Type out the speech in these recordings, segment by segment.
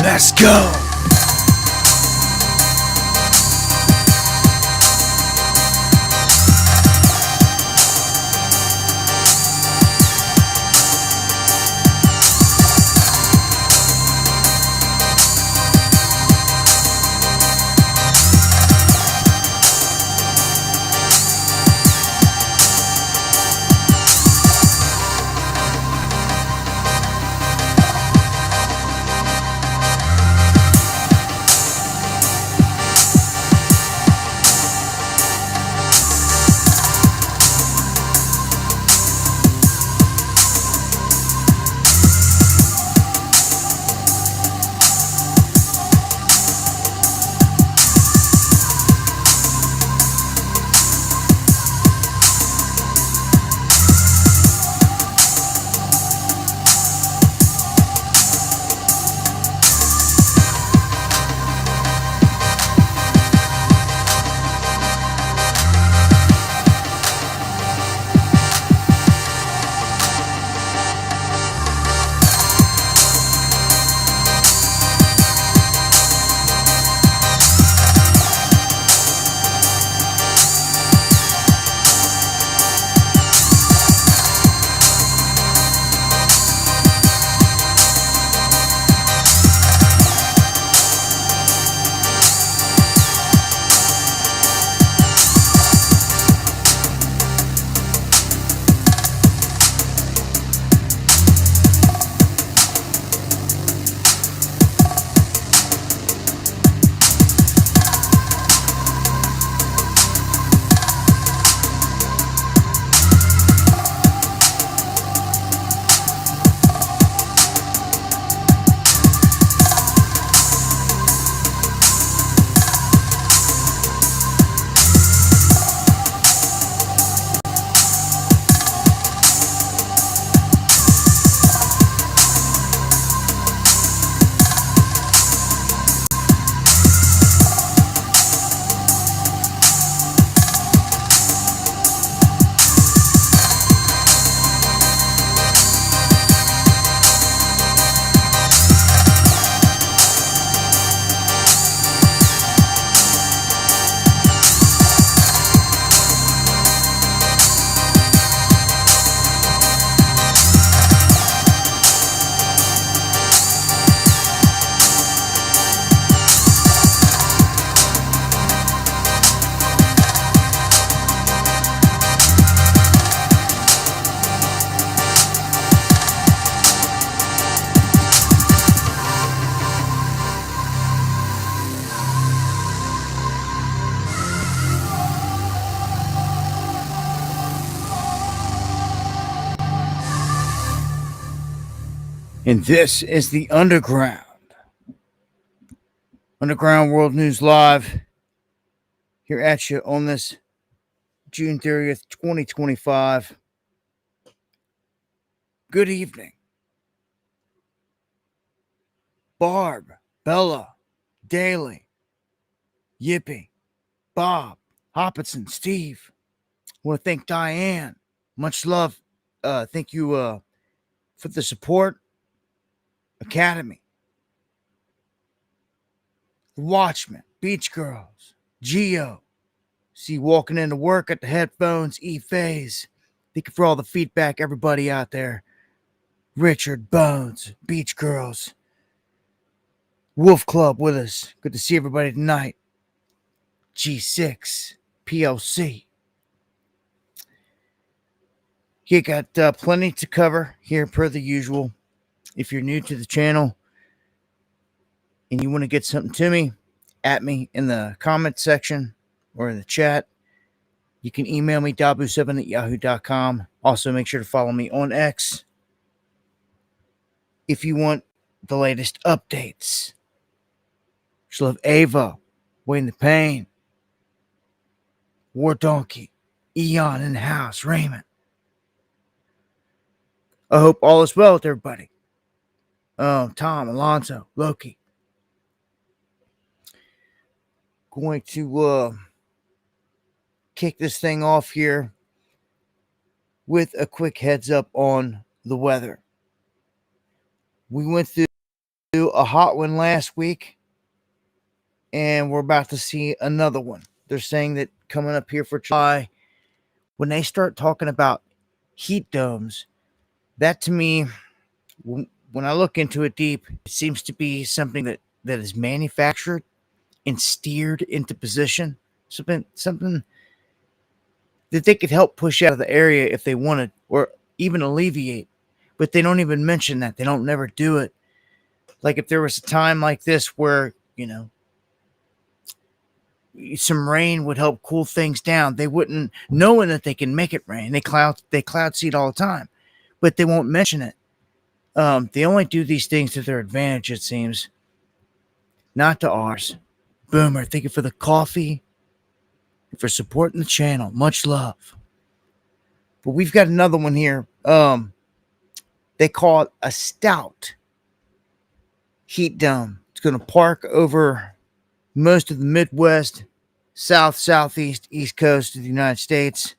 Let's go. And this is the Underground World News Live, here at you on this June 30th, 2025. Good evening. Barb, Bella, Daly, Yippee, Bob, Hopkinson, Steve. I want to thank Diane. Much love. Thank you for the support. Academy, The Watchmen, Beach Girls, Geo. See you walking into work at the headphones, E-Phase. Thank you for all the feedback, everybody out there. Richard, Bones, Beach Girls, Wolf Club with us. Good to see everybody tonight. G6, PLC. You got plenty to cover here per the usual. If you're new to the channel and you want to get something to me, at me in the comment section or in the chat, you can email me, dabu7@yahoo.com. Also, make sure to follow me on X if you want the latest updates. Just love Ava, Wayne the Pain, War Donkey, Eon in the house, Raymond. I hope all is well with everybody. Tom, Alonso, Loki. Going to kick this thing off here with a quick heads up on the weather. We went through a hot one last week, and we're about to see another one. They're saying that coming up here for July, when they start talking about heat domes, that to me, when I look into it deep, it seems to be something that is manufactured and steered into position. Something that they could help push out of the area if they wanted, or even alleviate. But they don't even mention that. They don't never do it. Like if there was a time like this where, some rain would help cool things down, they wouldn't, knowing that they can make it rain. They cloud seed all the time, but they won't mention it. They only do these things to their advantage, it seems, not to ours. Boomer, thank you for the coffee and for supporting the channel. Much love. But we've got another one here. They call it a stout heat dome. It's going to park over most of the Midwest, South, Southeast, East Coast of the United States.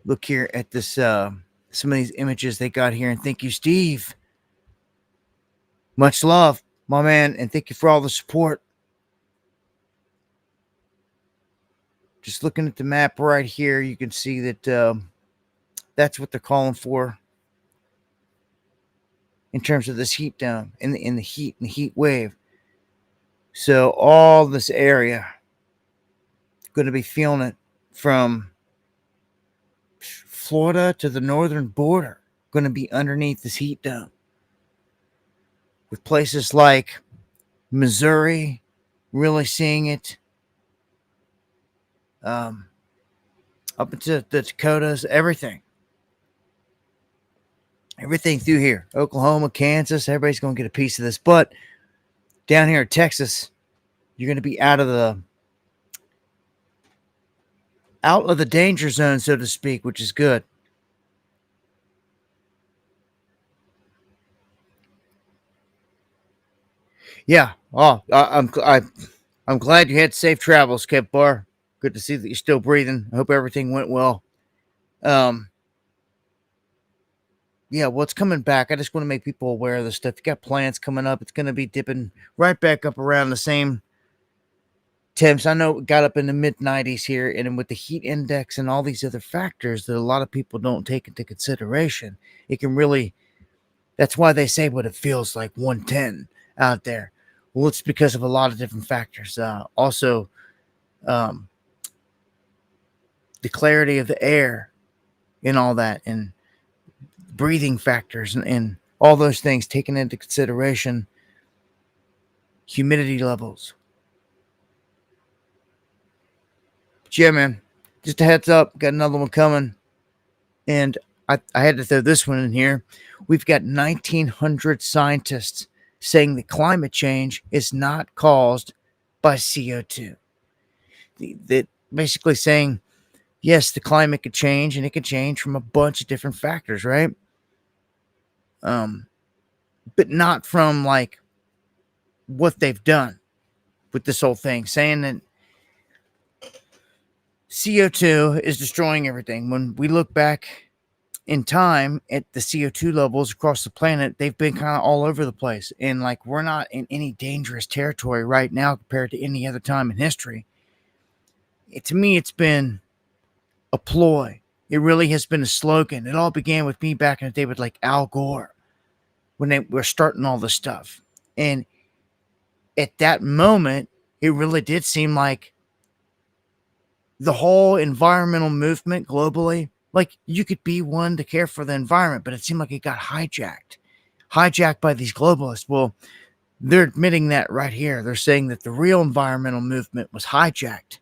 Look here at this, some of these images they got here. And thank you, Steve. Much love, my man. And thank you for all the support. Just looking at the map right here, you can see that that's what they're calling for in terms of this heat dome, in the heat wave. So all this area going to be feeling it from Florida to the northern border, going to be underneath this heat dome, with places like Missouri really seeing it, up into the Dakotas, everything through here, Oklahoma, Kansas, everybody's going to get a piece of this. But down here in Texas, you're going to be out of the danger zone, so to speak, which is good. Yeah. Oh, I'm glad you had safe travels, Kev Barr. Good to see that you're still breathing. I hope everything went well. Yeah, well, it's coming back. I just want to make people aware of this stuff. You got plants coming up. It's going to be dipping right back up around the same temps. I know it got up in the mid-90s here, and with the heat index and all these other factors that a lot of people don't take into consideration, it can really, that's why they say what it feels like 110 out there. Well, it's because of a lot of different factors. Also, the clarity of the air and all that, and breathing factors, and all those things taken into consideration. Humidity levels. But yeah, man, just a heads up, got another one coming. And I had to throw this one in here. We've got 1,900 scientists saying that climate change is not caused by CO2. That basically saying, yes, the climate could change, and it could change from a bunch of different factors, right? But not from like what they've done with this whole thing, saying that CO2 is destroying everything. When we look back in time at the CO2 levels across the planet, they've been kind of all over the place. And like, we're not in any dangerous territory right now compared to any other time in history. To me, it's been a ploy. It really has been a slogan. It all began with me back in the day with like Al Gore, when they were starting all this stuff. And at that moment, it really did seem like the whole environmental movement globally, like you could be one to care for the environment, but it seemed like it got hijacked by these globalists. Well, they're admitting that right here. They're saying that the real environmental movement was hijacked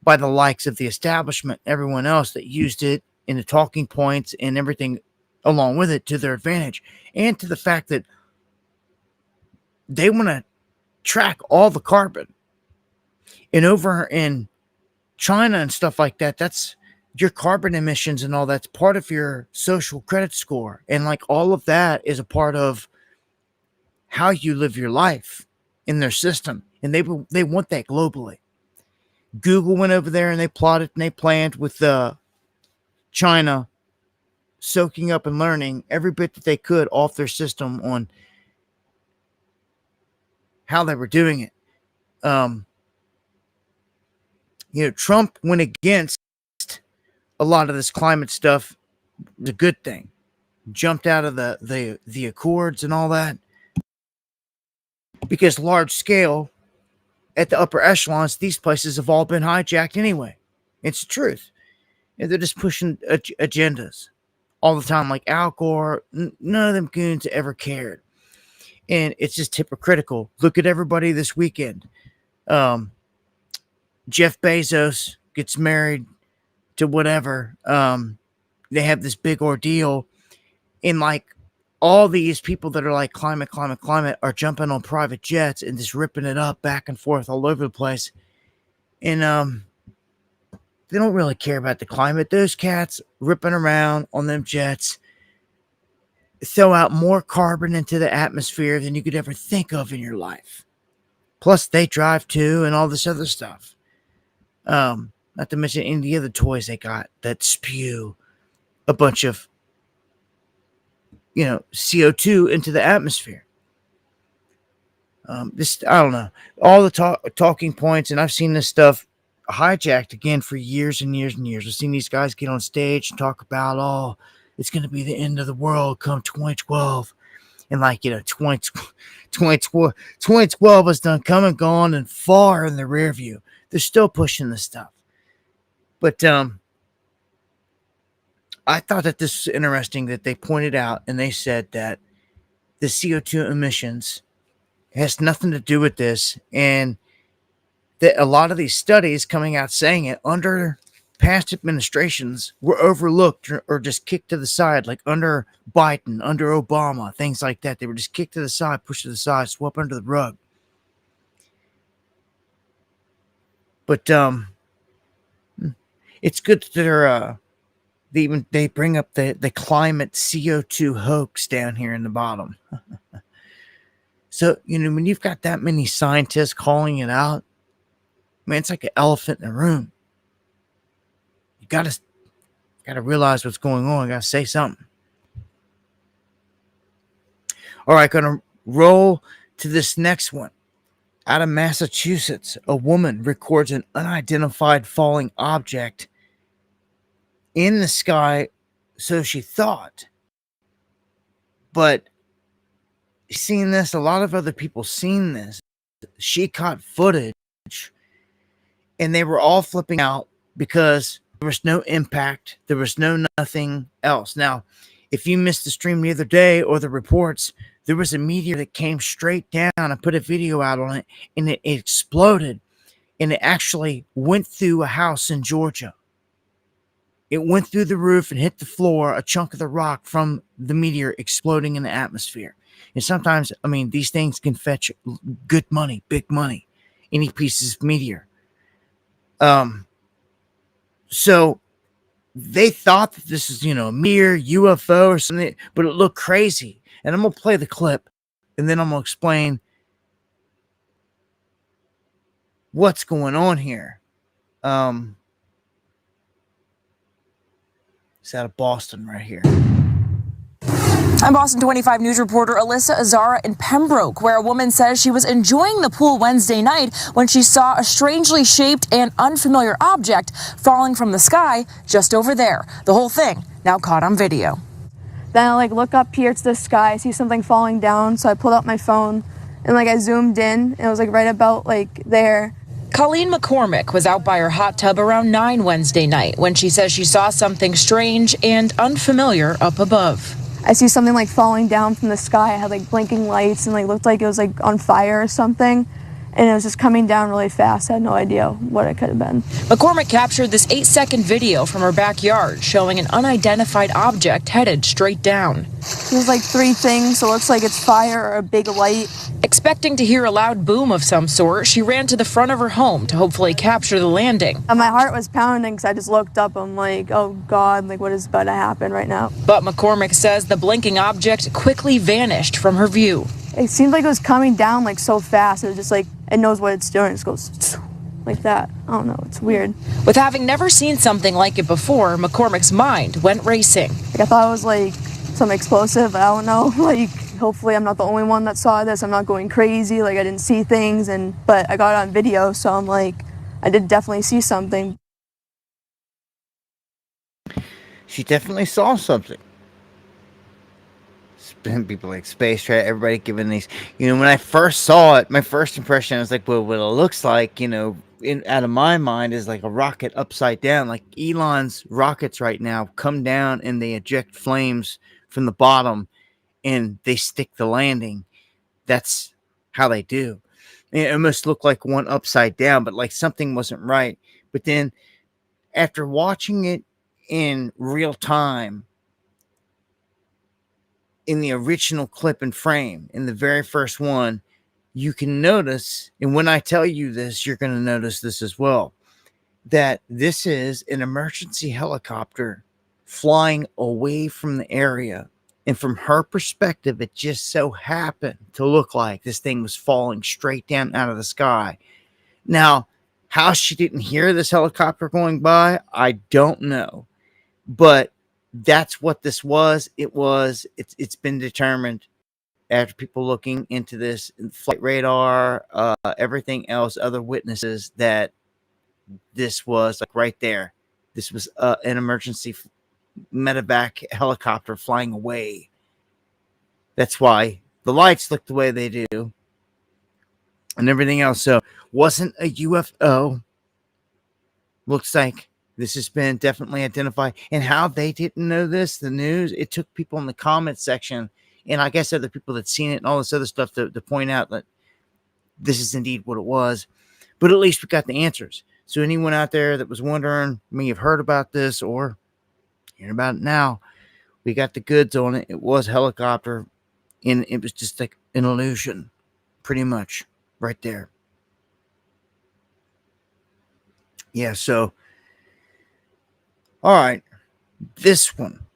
by the likes of the establishment, everyone else that used it in the talking points and everything along with it to their advantage, and to the fact that they want to track all the carbon. And over in China and stuff like that, that's your carbon emissions and all that's part of your social credit score. And like all of that is a part of how you live your life in their system. And they want that globally. Google went over there and they plotted and they planned with China soaking up and learning every bit that they could off their system on how they were doing it. Trump went against a lot of this climate stuff. The good thing, jumped out of the accords and all that, because large scale at the upper echelons, these places have all been hijacked anyway. It's the truth. And they're just pushing agendas all the time, like Al Gore. None of them goons ever cared, and it's just hypocritical. Look at everybody this weekend. Jeff Bezos gets married to whatever. They have this big ordeal, and like all these people that are like climate are jumping on private jets and just ripping it up back and forth all over the place. And they don't really care about the climate. Those cats ripping around on them jets throw out more carbon into the atmosphere than you could ever think of in your life. Plus, they drive too, and all this other stuff. Not to mention any of the other toys they got that spew a bunch of, CO2 into the atmosphere. I don't know. All the talking points, and I've seen this stuff hijacked again for years and years and years. I've seen these guys get on stage and talk about, it's going to be the end of the world come 2012. And 2012 has done come and gone and far in the rear view. They're still pushing this stuff. But I thought that this was interesting that they pointed out, and they said that the CO2 emissions has nothing to do with this, and that a lot of these studies coming out saying it under past administrations were overlooked or just kicked to the side, like under Biden, under Obama, things like that. They were just kicked to the side, pushed to the side, swept under the rug. But it's good that they bring up the climate CO2 hoax down here in the bottom. So, when you've got that many scientists calling it out, man, it's like an elephant in the room. You gotta realize what's going on. You gotta say something. All right, gonna roll to this next one. Out of Massachusetts, a woman records an unidentified falling object in the sky, so she thought. But seeing this, a lot of other people seen this. She caught footage, and they were all flipping out because there was no impact. There was nothing else. Now, if you missed the stream the other day or the reports, there was a meteor that came straight down. I put a video out on it, and it exploded, and it actually went through a house in Georgia. It went through the roof and hit the floor, a chunk of the rock from the meteor exploding in the atmosphere. And sometimes, these things can fetch good money, big money, any pieces of meteor. So they thought that this is, a mere UFO or something, but it looked crazy. And I'm going to play the clip, and then I'm going to explain what's going on here. It's out of Boston right here. I'm Boston 25 News reporter Alyssa Azara in Pembroke, where a woman says she was enjoying the pool Wednesday night when she saw a strangely shaped and unfamiliar object falling from the sky just over there. The whole thing now caught on video. Then I look up here to the sky, I see something falling down, so I pulled out my phone and I zoomed in, and it was right about there. Colleen McCormick was out by her hot tub around 9 Wednesday night when she says she saw something strange and unfamiliar up above. I see something falling down from the sky. It had blinking lights and looked like it was on fire or something. And it was just coming down really fast. I had no idea what it could have been. McCormick captured this 8-second video from her backyard showing an unidentified object headed straight down. There's 3 things, so it looks like it's fire or a big light. Expecting to hear a loud boom of some sort, she ran to the front of her home to hopefully capture the landing. And my heart was pounding because I just looked up. I'm oh God, what is about to happen right now? But McCormick says the blinking object quickly vanished from her view. It seemed like it was coming down so fast. It was just it knows what it's doing. It just goes like that. I don't know, it's weird. With having never seen something like it before, McCormick's mind went racing. Like, I thought it was like some explosive, I don't know, like hopefully I'm not the only one that saw this. I'm not going crazy, like I didn't see things, but I got it on video, so I'm like, I did definitely see something. She definitely saw something. People like space trash, everybody giving these, when I first saw it, my first impression, I was like, well, what it looks like, out of my mind is like a rocket upside down. Like Elon's rockets right now come down and they eject flames from the bottom and they stick the landing. That's how they do. It almost looked like one upside down, but like something wasn't right. But then after watching it in real time, in the original clip and frame, in the very first one, you can notice, and when I tell you this, you're going to notice this as well, that this is an emergency helicopter flying away from the area. And from her perspective, it just so happened to look like this thing was falling straight down out of the sky. Now, how she didn't hear this helicopter going by, I don't know. But that's what this was. It's been determined after people looking into this flight radar, everything else, other witnesses, that this was like right there. This was an emergency medevac helicopter flying away. That's why the lights look the way they do and everything else. So wasn't a UFO. Looks like this has been definitely identified. And how they didn't know this, the news, it took people in the comment section, and I guess other people that seen it and all this other stuff to point out that this is indeed what it was. But at least we got the answers. So anyone out there that was wondering, may have heard about this or hearing about it now, we got the goods on it. It was a helicopter, and it was just like an illusion, pretty much, right there. Yeah, so, all right, this one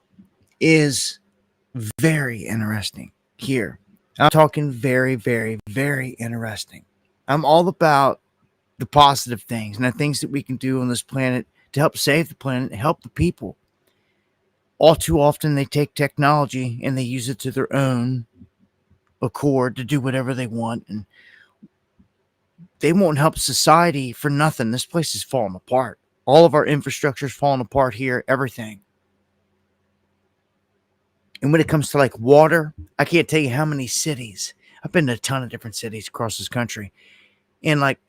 is very interesting here. I'm talking very, very, very interesting. I'm all about the positive things and the things that we can do on this planet to help save the planet and help the people. All too often, they take technology and they use it to their own accord to do whatever they want, and they won't help society for nothing. This place is falling apart. All of our infrastructure is falling apart here, everything. And when it comes to like water, I can't tell you how many cities. I've been to a ton of different cities across this country, and like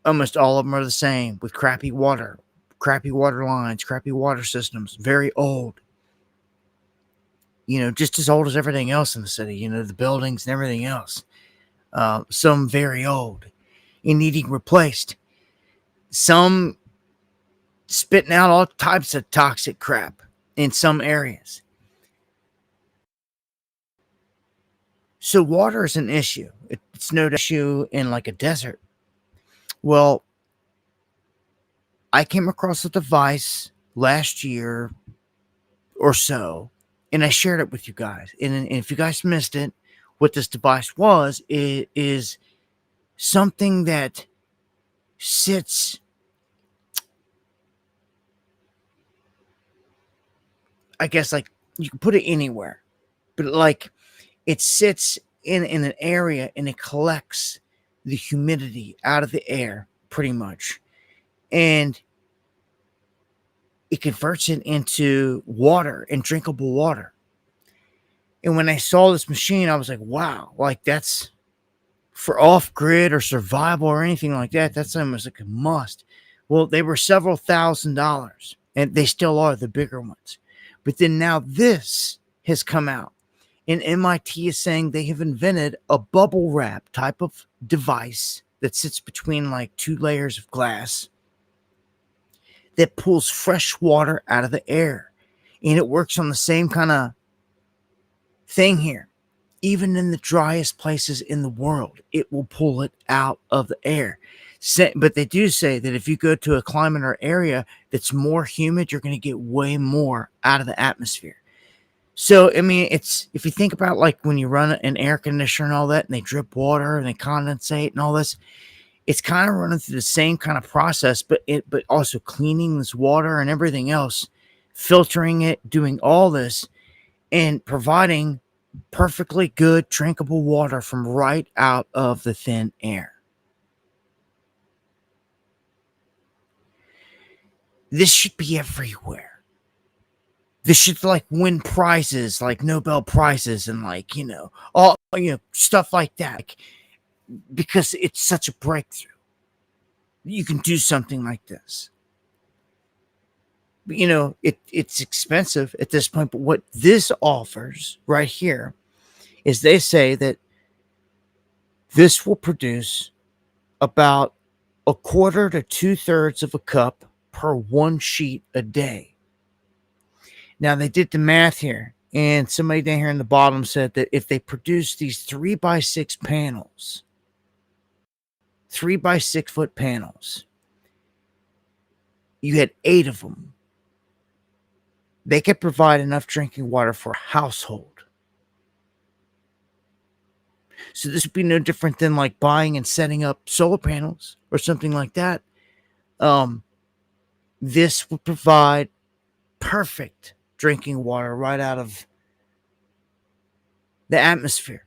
almost all of them are the same, with crappy water lines, crappy water systems, very old. Just as old as everything else in the city, the buildings and everything else. Some very old and needing replaced. Some spitting out all types of toxic crap in some areas. So water is an issue. It's no issue in like a desert. Well, I came across a device last year or so, and I shared it with you guys. And if you guys missed it, what this device was, it is something that sits, I guess, like you can put it anywhere, but like it sits in an area and it collects the humidity out of the air pretty much. And it converts it into water and drinkable water. And when I saw this machine, I was like, wow, like that's for off-grid or survival or anything like that. That's almost like a must. Well, they were several $1,000s, and they still are the bigger ones. But then now this has come out, and MIT is saying they have invented a bubble wrap type of device that sits between like two layers of glass that pulls fresh water out of the air. And it works on the same kind of thing here. Even in the driest places in the world, it will pull it out of the air. But they do say that if you go to a climate or area that's more humid, you're going to get way more out of the atmosphere. So, I mean, it's, if you think about like when you run an air conditioner and all that, and they drip water and they condensate and all this, it's kind of running through the same kind of process, but also cleaning this water and everything else, filtering it, doing all this, and providing perfectly good drinkable water from right out of the thin air. This should be everywhere. This should like win prizes, like Nobel prizes, and like, all, stuff like that, because it's such a breakthrough. You can do something like this. But, it's expensive at this point. But what this offers right here is they say that this will produce about a quarter to 2/3 of a cup per one sheet a day. Now, they did the math here, and somebody down here in the bottom said that if they produce these 3x6 panels, 3x6 foot panels, you had 8 of them, they could provide enough drinking water for a household. So this would be no different than like buying and setting up solar panels or something like that. This would provide perfect drinking water right out of the atmosphere,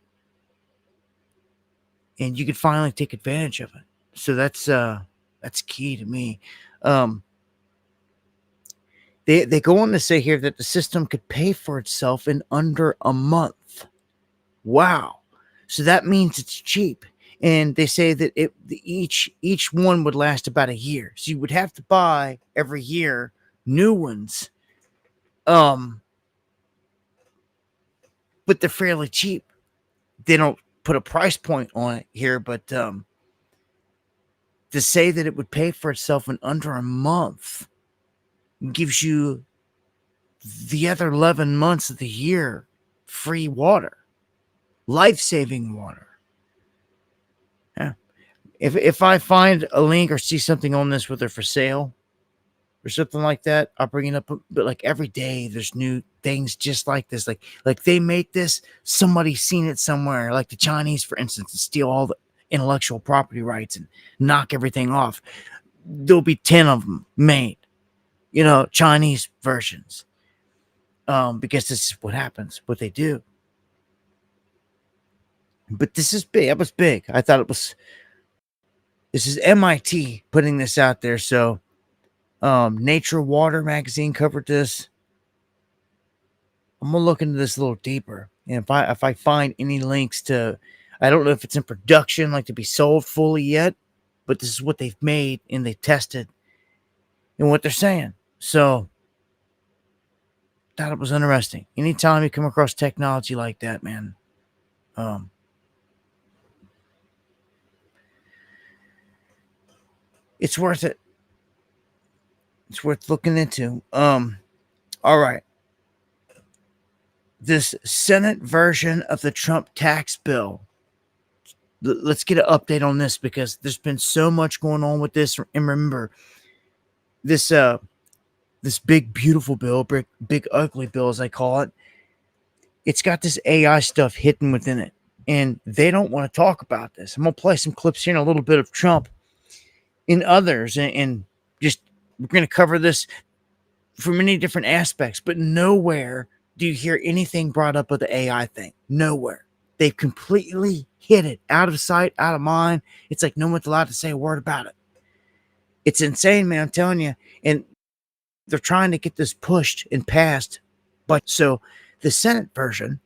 and you could finally take advantage of it. So that's key to me. They go on to say here that the system could pay for itself in under a month. Wow. So that means it's cheap. And they say that each one would last about a year. So you would have to buy every year new ones. But they're fairly cheap. They don't put a price point on it here, but to say that it would pay for itself in under a month gives you the other 11 months of the year free water, life-saving water. Yeah. If I find a link or see something on this where they're for sale or something like that, I'll bring it up. But like every day there's new things just like this. Like they make this, somebody's seen it somewhere, like the Chinese, for instance, and steal all the intellectual property rights and knock everything off. There'll be 10 of them made, Chinese versions. Because this is what happens, what they do. But this is big. It was big. I thought this is MIT putting this out there. So Nature Water magazine covered this. I'm gonna look into this a little deeper. And if I find any links to, I don't know if it's in production, like to be sold fully yet, but this is what they've made and they tested and what they're saying. So thought it was interesting. Anytime you come across technology like that, man, it's worth it. It's worth looking into. All right. This Senate version of the Trump tax bill. Let's get an update on this because there's been so much going on with this. And remember, this big, beautiful bill, big, ugly bill, as I call it, it's got this AI stuff hidden within it. And they don't want to talk about this. I'm going to play some clips here and a little bit of Trump and others. And just, we're going to cover this from many different aspects. But nowhere do you hear anything brought up with the AI thing. Nowhere. They've completely hid it. Out of sight, out of mind. It's like no one's allowed to say a word about it. It's insane, man. I'm telling you. And they're trying to get this pushed and passed. But so the Senate version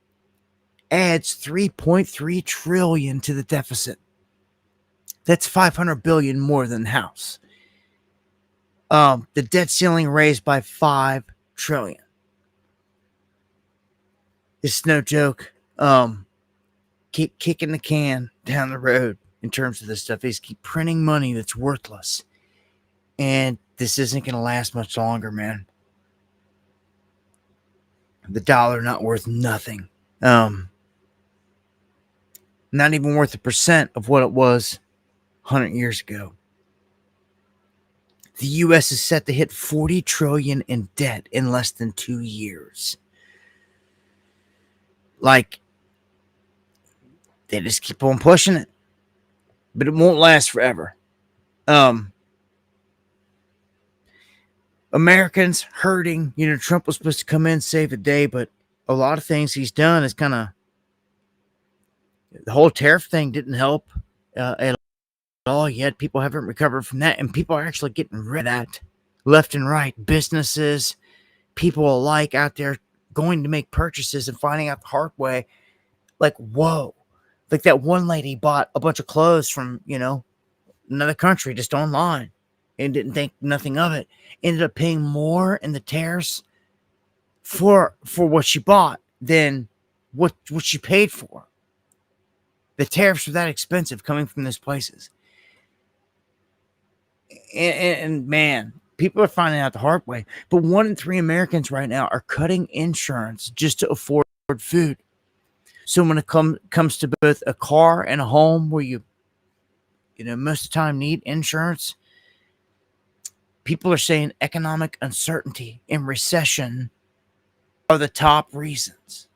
adds $3.3 trillion to the deficit. That's $500 billion more than the House. The debt ceiling raised by $5 trillion. It's no joke. Keep kicking the can down the road in terms of this stuff. They just keep printing money that's worthless. And this isn't going to last much longer, man. The dollar not worth nothing. Not even worth 1% of what it was 100 years ago. The U.S. is set to hit $40 trillion in debt in less than 2 years. Like, they just keep on pushing it. But it won't last forever. Um, Americans hurting. Trump was supposed to come in, save the day, but a lot of things he's done is kind of, the whole tariff thing didn't help at all yet. People haven't recovered from that, and people are actually getting rid of that left and right. Businesses, people alike out there going to make purchases and finding out the hard way, like, whoa. Like that one lady bought a bunch of clothes from, another country just online and didn't think nothing of it. Ended up paying more in the tariffs for what she bought than what she paid for. The tariffs were that expensive coming from those places. And man, people are finding out the hard way. But 1 in 3 Americans right now are cutting insurance just to afford food. So when it comes to both a car and a home where you most of the time need insurance, people are saying economic uncertainty and recession are the top reasons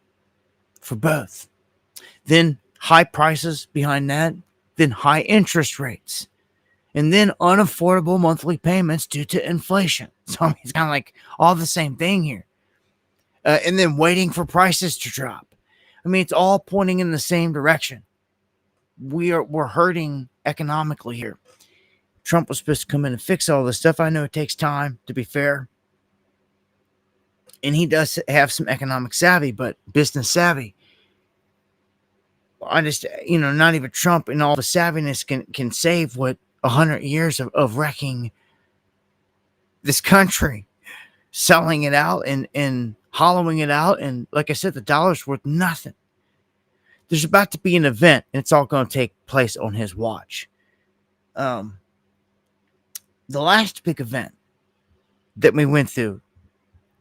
for both. Then high prices behind that, then high interest rates, and then unaffordable monthly payments due to inflation. So I mean, it's kind of like all the same thing here. And then waiting for prices to drop. I mean, it's all pointing in the same direction. We're hurting economically here. Trump was supposed to come in and fix all this stuff. I know it takes time, to be fair. And he does have some economic savvy, but business savvy. I just, not even Trump and all the savviness can save what 100 years of wrecking this country, selling it out and hollowing it out. And like I said, the dollar's worth nothing. There's about to be an event, and it's all going to take place on his watch. The last big event that we went through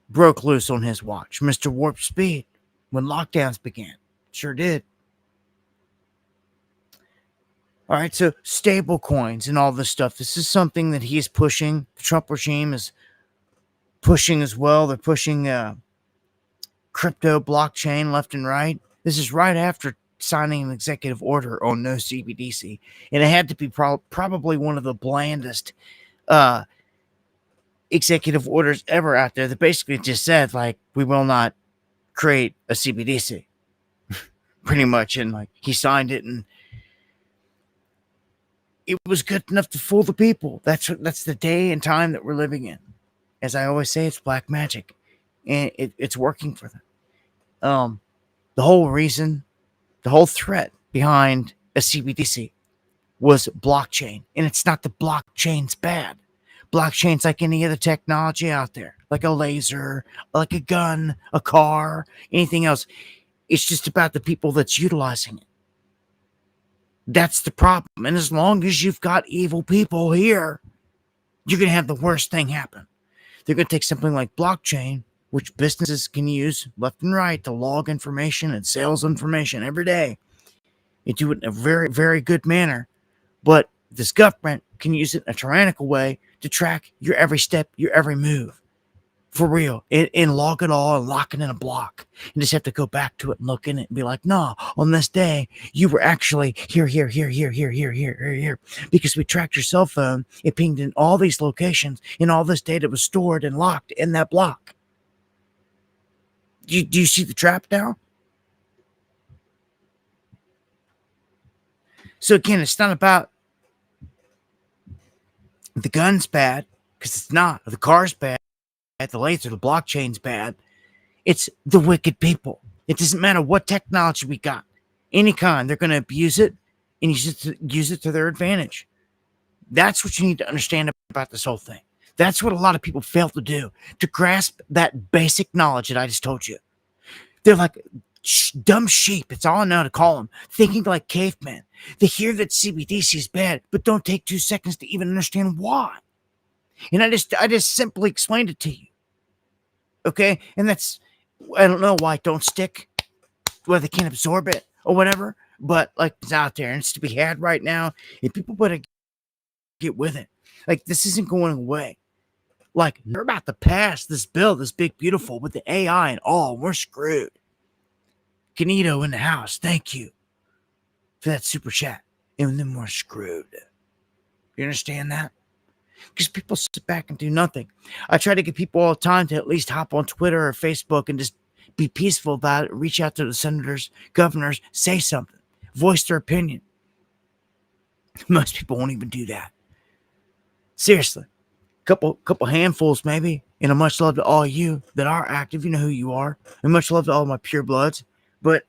broke loose on his watch. Mr. Warp Speed, when lockdowns began. Sure did. All right, so stable coins and all this stuff. This is something that he's pushing. The Trump regime is pushing as well. They're pushing crypto, blockchain left and right. This is right after signing an executive order on no CBDC. And it had to be probably one of the blandest executive orders ever out there that basically just said, like, we will not create a CBDC. Pretty much. And like he signed it, and it was good enough to fool the people. That's the day and time that we're living in. As I always say, it's black magic, and it's working for them. The whole reason, the whole threat behind a CBDC was blockchain, and it's not that blockchain's bad. Blockchain's like any other technology out there, like a laser, like a gun, a car, anything else. It's just about the people that's utilizing it. That's the problem. And as long as you've got evil people here, you're going to have the worst thing happen. They're going to take something like blockchain, which businesses can use left and right to log information and sales information every day, and do it in a very, very good manner. But this government can use it in a tyrannical way to track your every step, your every move. For real. And log it all and lock it in a block. And just have to go back to it and look in it and be like, no, on this day, you were actually here. Because we tracked your cell phone. It pinged in all these locations, and all this data was stored and locked in that block. Do you see the trap now? So again, it's not about the gun's bad, because it's not. The car's bad. The laser, the blockchain's bad. It's the wicked people. It doesn't matter what technology we got. Any kind, they're going to abuse it and use it to their advantage. That's what you need to understand about this whole thing. That's what a lot of people fail to do, to grasp that basic knowledge that I just told you. They're like dumb sheep. It's all I know to call them, thinking like cavemen. They hear that CBDC is bad, but don't take 2 seconds to even understand why. And I just simply explained it to you. Okay? And that's, I don't know why it don't stick, whether they can't absorb it or whatever, but like it's out there and it's to be had right now. And people better get with it. Like, this isn't going away. Like, they're about to pass this bill, this big, beautiful, with the AI and all. We're screwed. Canito in the house. Thank you for that super chat. And then we're screwed. You understand that? Because people sit back and do nothing. I try to get people all the time to at least hop on Twitter or Facebook and just be peaceful about it. Reach out to the senators, governors, say something, voice their opinion. Most people won't even do that. Seriously. Couple handfuls maybe. And a much love to all you that are active. You know who you are. And much love to all my pure bloods. But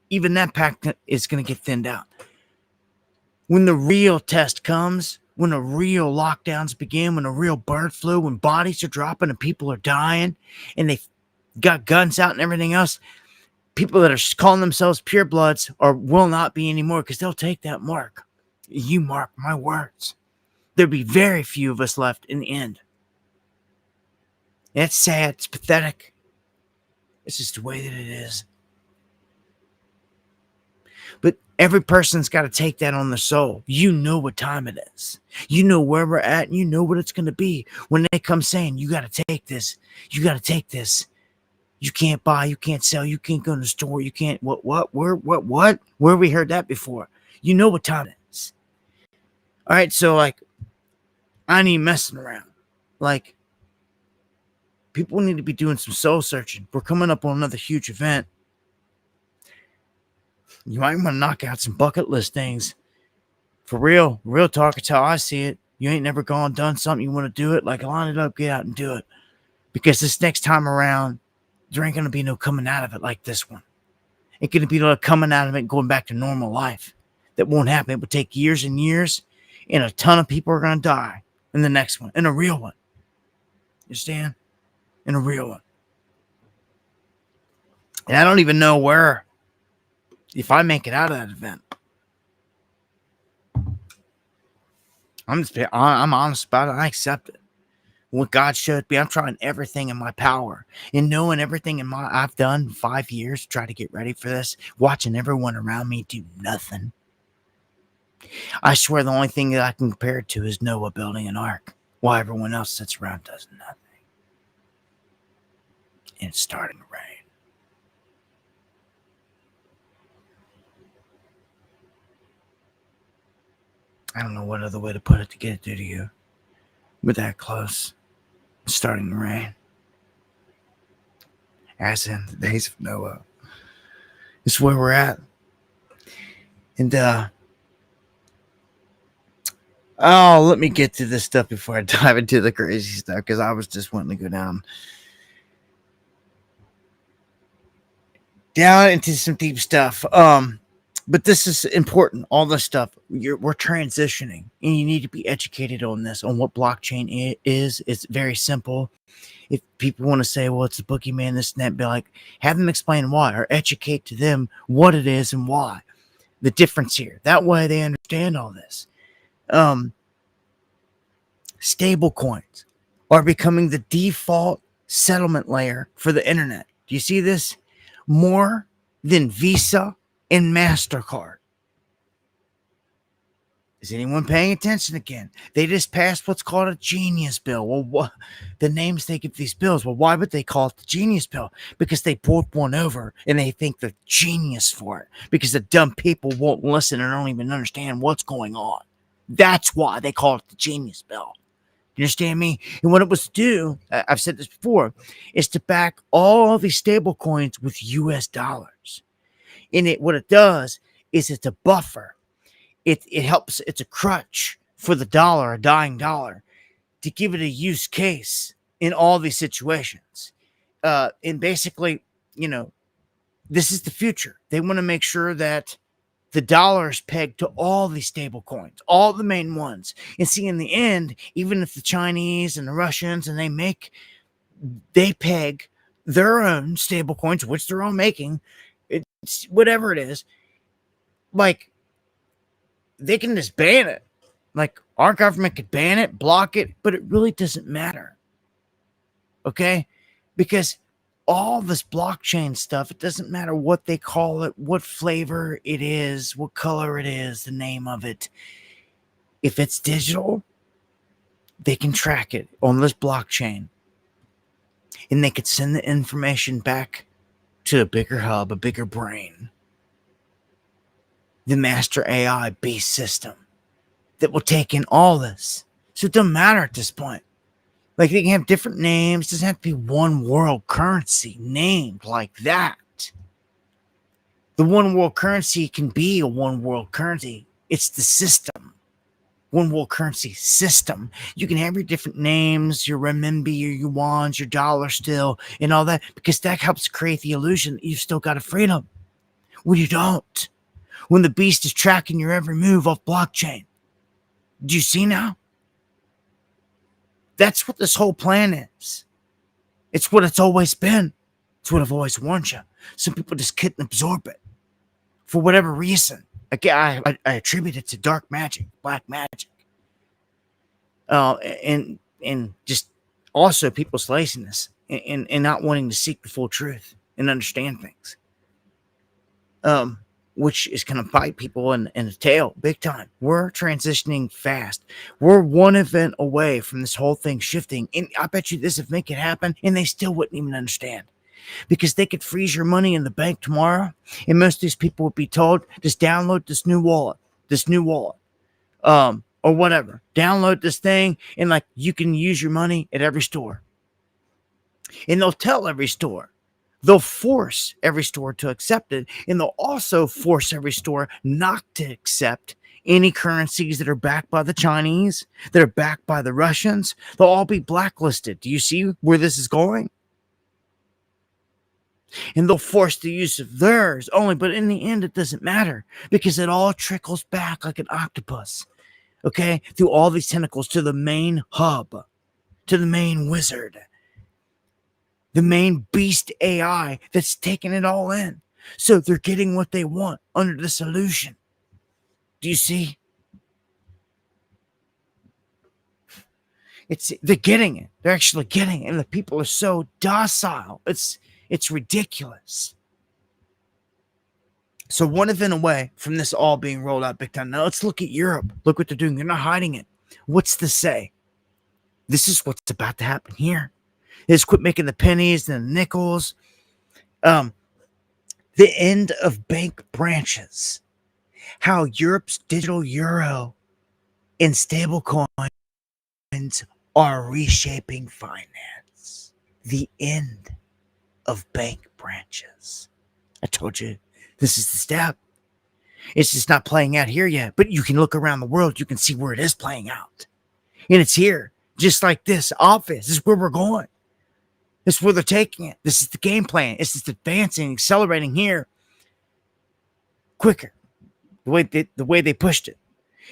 even that pack is going to get thinned out. When the real test comes, when the real lockdowns begin, when the real bird flu, when bodies are dropping and people are dying and they've got guns out and everything else, people that are calling themselves pure bloods will not be anymore because they'll take that mark. You mark my words. There'll be very few of us left in the end. And it's sad. It's pathetic. It's just the way that it is. But every person's got to take that on their soul. You know what time it is. You know where we're at, and you know what it's going to be. When they come saying, you got to take this. You got to take this. You can't buy. You can't sell. You can't go to the store. You can't. What? Where? What? Where have we heard that before? You know what time it is. All right, so, like, I ain't messing around. Like, people need to be doing some soul searching. We're coming up on another huge event. You might want to knock out some bucket list things. For real talk, it's how I see it. You ain't never gone done something, you want to do it, like line it up, get out and do it. Because this next time around, there ain't going to be no coming out of it like this one. Ain't going to be no coming out of it and going back to normal life. That won't happen. It would take years and years, and a ton of people are going to die in the next one, in a real one. You understand? In a real one. And I don't even know where, if I make it out of that event. I'm honest about it. I accept it. What God showed me, I'm trying everything in my power. And knowing everything I've done 5 years to try to get ready for this, watching everyone around me do nothing. I swear the only thing that I can compare it to is Noah building an ark while everyone else sits around and does nothing. And it's starting to rain. I don't know what other way to put it to get it through to you. But that close. It's starting to rain. As in the days of Noah. It's where we're at. And let me get to this stuff before I dive into the crazy stuff, because I was just wanting to go down into some deep stuff. But this is important. All this stuff, we're transitioning, and you need to be educated on this, on what blockchain is. It's very simple. If people want to say, well, it's a boogeyman, this and that, be like, have them explain why, or educate to them what it is and why. The difference here. That way they understand all this. Stable coins are becoming the default settlement layer for the internet. Do you see this? More than Visa and MasterCard. Is anyone paying attention again? They just passed what's called a genius bill. Well, what the names they give these bills? Well, why would they call it the genius bill? Because they pulled one over and they think they're genius for it. Because the dumb people won't listen and don't even understand what's going on. That's why they call it the genius bill. You understand me? And what it was to do, I've said this before, is to back all these stable coins with US dollars. And what it does is it's a buffer. It helps, it's a crutch for the dollar, a dying dollar, to give it a use case in all these situations. And basically, this is the future. They want to make sure that the dollar is pegged to all these stable coins, all the main ones. And see, in the end, even if the Chinese and the Russians, and they peg their own stable coins, which they're all making, it's whatever it is, like, they can just ban it. Like, our government could ban it, block it, but it really doesn't matter. Okay? Because all this blockchain stuff, it doesn't matter what they call it, what flavor it is, what color it is, the name of it. If it's digital, they can track it on this blockchain. And they could send the information back to a bigger hub, a bigger brain. The master AI beast system. that will take in all this. So it doesn't matter at this point. Like, they can have different names. It doesn't have to be one world currency named like that. The one world currency can be a one world currency. It's the system. One world currency system. You can have your different names, your renminbi, your yuans, your dollar still, and all that, because that helps create the illusion that you've still got a freedom. When you don't. When the beast is tracking your every move off blockchain. Do you see now? That's what this whole plan is. It's what it's always been. It's what I've always warned you. Some people just couldn't absorb it. For whatever reason. Again, I attribute it to dark magic, black magic. And just also people's laziness and not wanting to seek the full truth and understand things. Which is going to bite people in the tail big time. We're transitioning fast. We're one event away from this whole thing shifting. And I bet you this, if make it happen, and they still wouldn't even understand. Because they could freeze your money in the bank tomorrow, and most of these people would be told, just download this new wallet, or whatever. Download this thing, and like, you can use your money at every store. And they'll tell every store. They'll force every store to accept it, and they'll also force every store not to accept any currencies that are backed by the Chinese, that are backed by the Russians. They'll all be blacklisted. Do you see where this is going? And they'll force the use of theirs only, but in the end, it doesn't matter, because it all trickles back like an octopus, okay, through all these tentacles to the main hub, to the main wizard, the main beast AI that's taking it all in. So they're getting what they want under this illusion. Do you see? They're getting it. They're actually getting it. And the people are so docile. It's ridiculous. So one event away from this all being rolled out big time. Now let's look at Europe. Look what they're doing. They're not hiding it. What's to say? This is what's about to happen here. They just quit making the pennies and the nickels. The end of bank branches. How Europe's digital euro and stable coins are reshaping finance. The end of bank branches. I told you, this is the step. It's just not playing out here yet, but you can look around the world, you can see where it is playing out. And it's here, just like this, obvious. This is where we're going. This is where they're taking it. This is the game plan. It's just advancing, accelerating here quicker. The way they pushed it.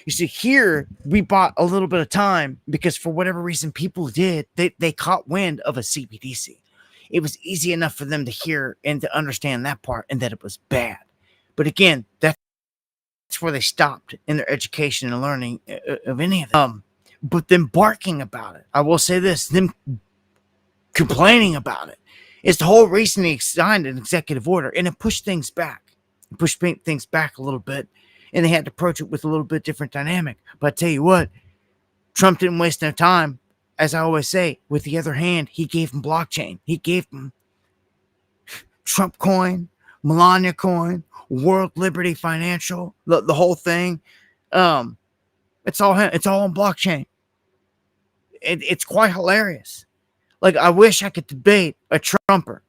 You see, here we bought a little bit of time because for whatever reason people did, they caught wind of a CBDC. It was easy enough for them to hear and to understand that part and that it was bad. But again, that's where they stopped in their education and learning of any of them. But them barking about it, I will say this, them complaining about it, is the whole reason he signed an executive order, and it pushed things back. It pushed things back a little bit, and they had to approach it with a little bit different dynamic. But I tell you what, Trump didn't waste no time. As I always say, with the other hand, he gave them blockchain. He gave them Trump coin, Melania coin, World Liberty Financial, the whole thing. It's all on blockchain. It's quite hilarious. Like, I wish I could debate a Trumper.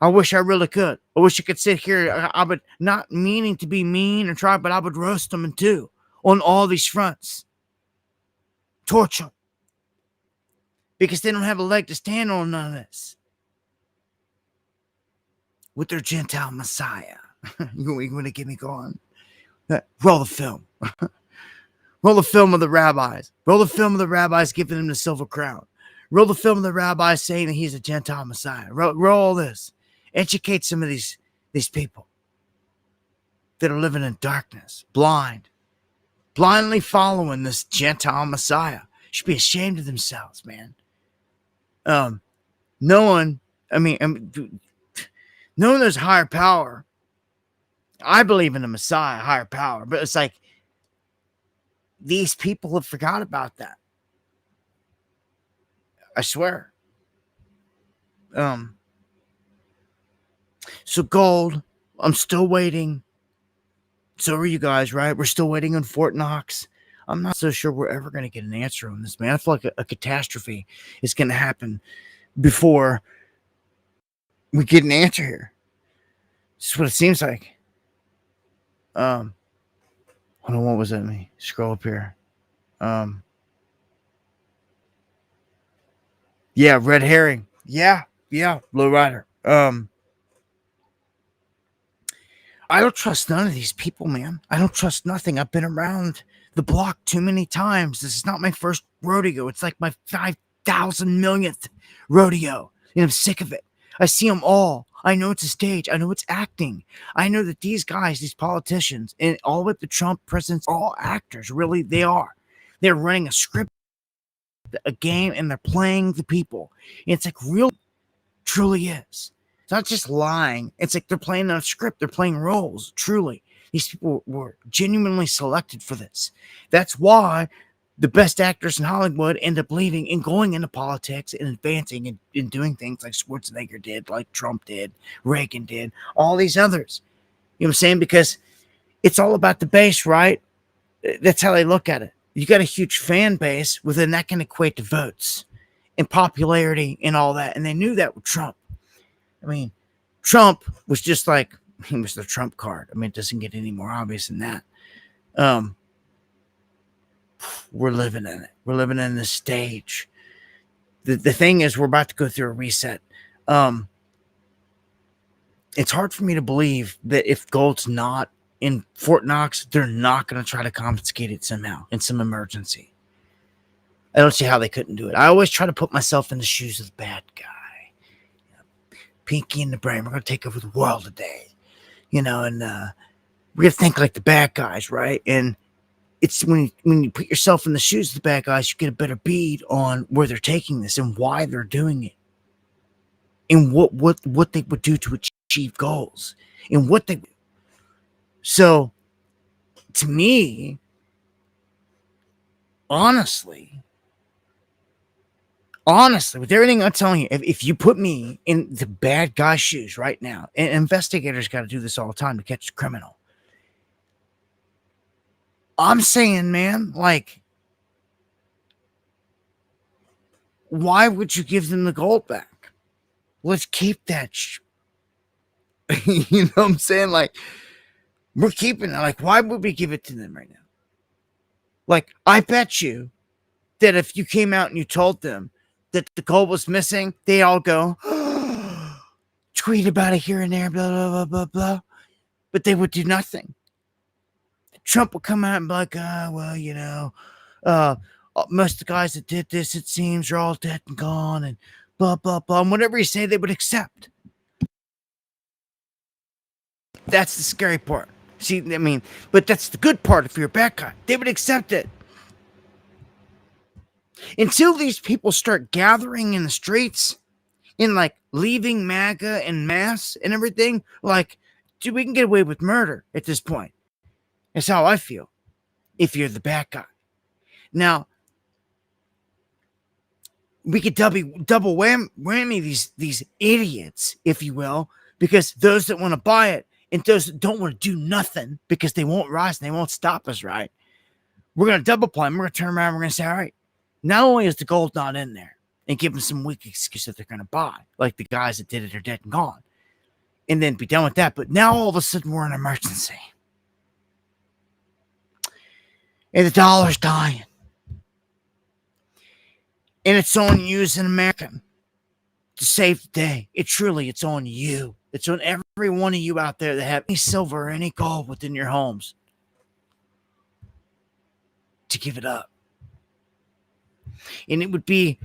I wish I really could. I wish I could sit here. I would, not meaning to be mean or try, but I would roast them in two on all these fronts. Torture them. Because they don't have a leg to stand on none of this. With their Gentile Messiah. You want to get me going? Roll the film. Roll the film of the rabbis. Roll the film of the rabbis giving him the silver crown. Roll the film of the rabbis saying that he's a Gentile Messiah. Roll all this. Educate some of these people that are living in darkness, blindly following this Gentile Messiah. Should be ashamed of themselves, man. Knowing there's higher power. I believe in the Messiah, higher power, but it's like these people have forgot about that. I swear. So gold, I'm still waiting. So are you guys, right? We're still waiting on Fort Knox. I'm not so sure we're ever going to get an answer on this, man. I feel like a catastrophe is going to happen before we get an answer here. That's what it seems like. Hold on, what was that? Let me scroll up here. Yeah, red herring. Yeah, low rider. I don't trust none of these people, man. I don't trust nothing. I've been around the block too many times. This is not my first rodeo. It's like my 5,000 millionth rodeo. And I'm sick of it. I see them all. I know it's a stage. I know it's acting. I know that these guys, these politicians, and all with the Trump presidents, all actors. Really, they are. They're running a script, a game, and they're playing the people. And it's like real, truly is. It's not just lying. It's like they're playing a script. They're playing roles, truly. These people were genuinely selected for this. That's why the best actors in Hollywood end up leaving and going into politics and advancing and doing things like Schwarzenegger did, like Trump did, Reagan did, all these others. You know what I'm saying? Because it's all about the base, right? That's how they look at it. You got a huge fan base, well, then that can equate to votes and popularity and all that. And they knew that with Trump. I mean, Trump was just like, he was the Trump card. I mean, it doesn't get any more obvious than that. We're living in it. We're living in this stage. The thing is, we're about to go through a reset. It's hard for me to believe that if gold's not in Fort Knox, they're not going to try to confiscate it somehow in some emergency. I don't see how they couldn't do it. I always try to put myself in the shoes of the bad guy. Pinky in the brain. We're going to take over the world today. And we're going to think like the bad guys, right? And it's when you put yourself in the shoes of the bad guys, you get a better bead on where they're taking this and why they're doing it. And what they would do to achieve goals. And what they... So, to me, honestly, with everything I'm telling you, if you put me in the bad guy's shoes right now, and investigators got to do this all the time to catch the criminal. I'm saying, man, like, why would you give them the gold back? Let's keep that. You know what I'm saying? Like, we're keeping it. Like, why would we give it to them right now? Like, I bet you that if you came out and you told them that the gold was missing, they all go, tweet about it here and there, blah, blah, blah, blah, blah. But they would do nothing. Trump would come out and be like, most of the guys that did this, it seems, are all dead and gone, and blah, blah, blah. And whatever you say, they would accept. That's the scary part. See, I mean, but that's the good part if you're a bad guy. They would accept it. Until these people start gathering in the streets and like leaving MAGA en masse and everything, like, dude, we can get away with murder at this point. That's how I feel. If you're the bad guy. Now, we could double whammy these idiots, if you will, because those that want to buy it and those that don't want to do nothing because they won't rise and they won't stop us, right? We're going to double play. We're going to turn around. We're going to say, all right, not only is the gold not in there, and give them some weak excuse that they're going to buy, like the guys that did it are dead and gone, and then be done with that. But now all of a sudden we're in an emergency. And the dollar's dying. And it's on you as an American to save the day. It's on you. It's on every one of you out there that have any silver or any gold within your homes to give it up. And it would be,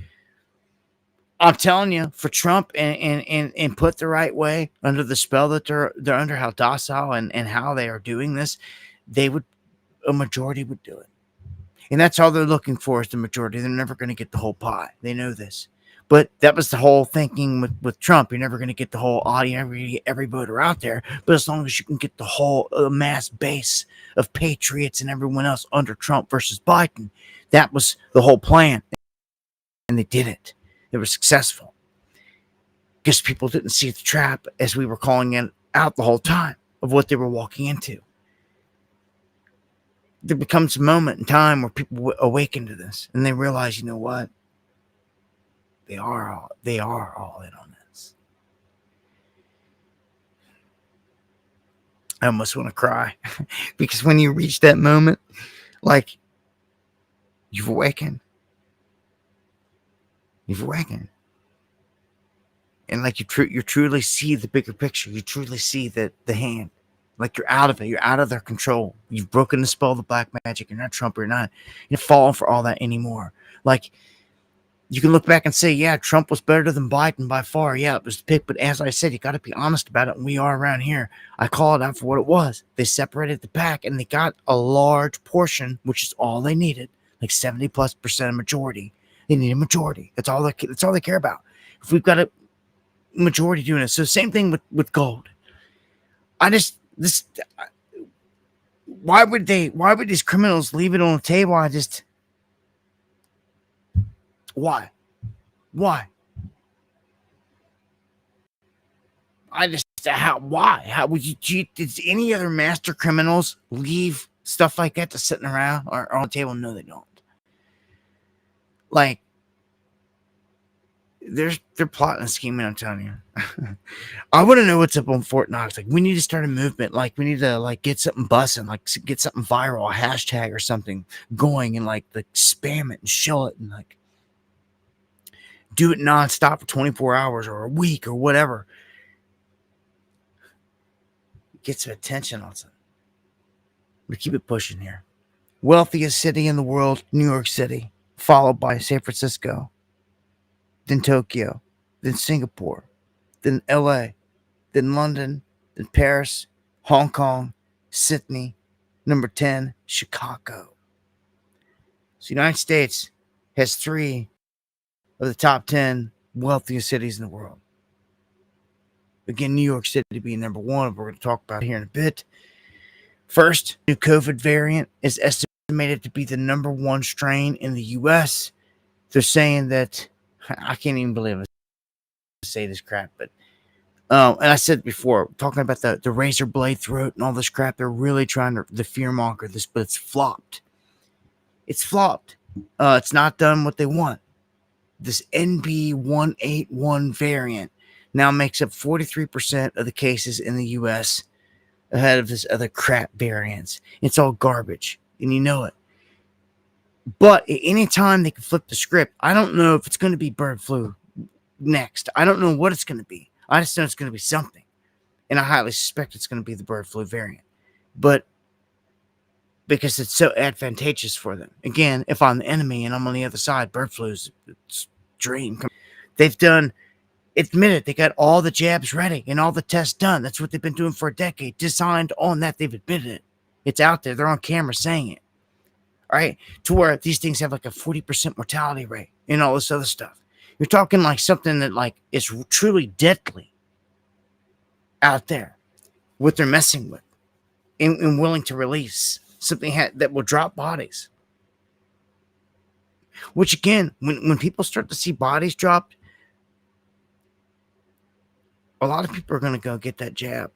I'm telling you, for Trump and put the right way under the spell that they're under, how docile and how they are doing this, a majority would do it. And that's all they're looking for is the majority. They're never going to get the whole pie. They know this. But that was the whole thinking with Trump. You're never going to get the whole audience, every voter out there. But as long as you can get the whole mass base of patriots and everyone else under Trump versus Biden, that was the whole plan. And they did it. They were successful. Because people didn't see the trap, as we were calling it out the whole time, of what they were walking into. there becomes a moment in time where people awaken to this and they realize, you know what? They are all in on this. I almost want to cry because when you reach that moment, like you've awakened. You've awakened. And like you truly see the bigger picture. You truly see the hand. Like you're out of it. You're out of their control. You've broken the spell of the black magic. You're not Trump. You're not falling for all that anymore. Like you can look back and say, yeah, Trump was better than Biden by far. Yeah, it was the pick. But as I said, you got to be honest about it. And we are around here. I call it out for what it was. They separated the pack and they got a large portion, which is all they needed, like 70+% majority. They need a majority. That's all they care about. If we've got a majority doing it. So same thing with gold. Why would these criminals leave it on the table? Why? Why would you cheat? Did any other master criminals leave stuff like that just sitting around or on the table? No, they don't. Like, they're plotting and scheming, I'm telling you. I want to know what's up on Fort Knox. Like, we need to start a movement. Like, we need to like get something bussing, like get something viral, a hashtag or something going, and like spam it and show it and like do it nonstop for 24 hours or a week or whatever. Get some attention on something. We keep it pushing here. Wealthiest city in the world, New York City, followed by San Francisco, then Tokyo, then Singapore, then LA, then London, then Paris, Hong Kong, Sydney, number 10, Chicago. So the United States has 3 of the top 10 wealthiest cities in the world. Again, New York City being number 1, we're going to talk about here in a bit. First, new COVID variant is estimated to be the number 1 strain in the U.S. They're saying that, I can't even believe it to say this crap, but and I said before, talking about the razor blade throat and all this crap, they're really trying to the fear monger this, but it's flopped. It's flopped. It's not done what they want. This NB181 variant now makes up 43% of the cases in the U.S. ahead of this other crap variants. It's all garbage, and you know it. But at any time they can flip the script. I don't know if it's going to be bird flu next. I don't know what it's going to be. I just know it's going to be something. And I highly suspect it's going to be the bird flu variant. But because it's so advantageous for them. Again, if I'm the enemy and I'm on the other side, bird flu's it's dream. They've done, admit it, they got all the jabs ready and all the tests done. That's what they've been doing for a decade. Designed on that, they've admitted it. It's out there. They're on camera saying it. All right, to where these things have like a 40% mortality rate and all this other stuff. You're talking like something that like is truly deadly out there, what they're messing with, and willing to release something that will drop bodies. Which again, when people start to see bodies dropped, a lot of people are going to go get that jab.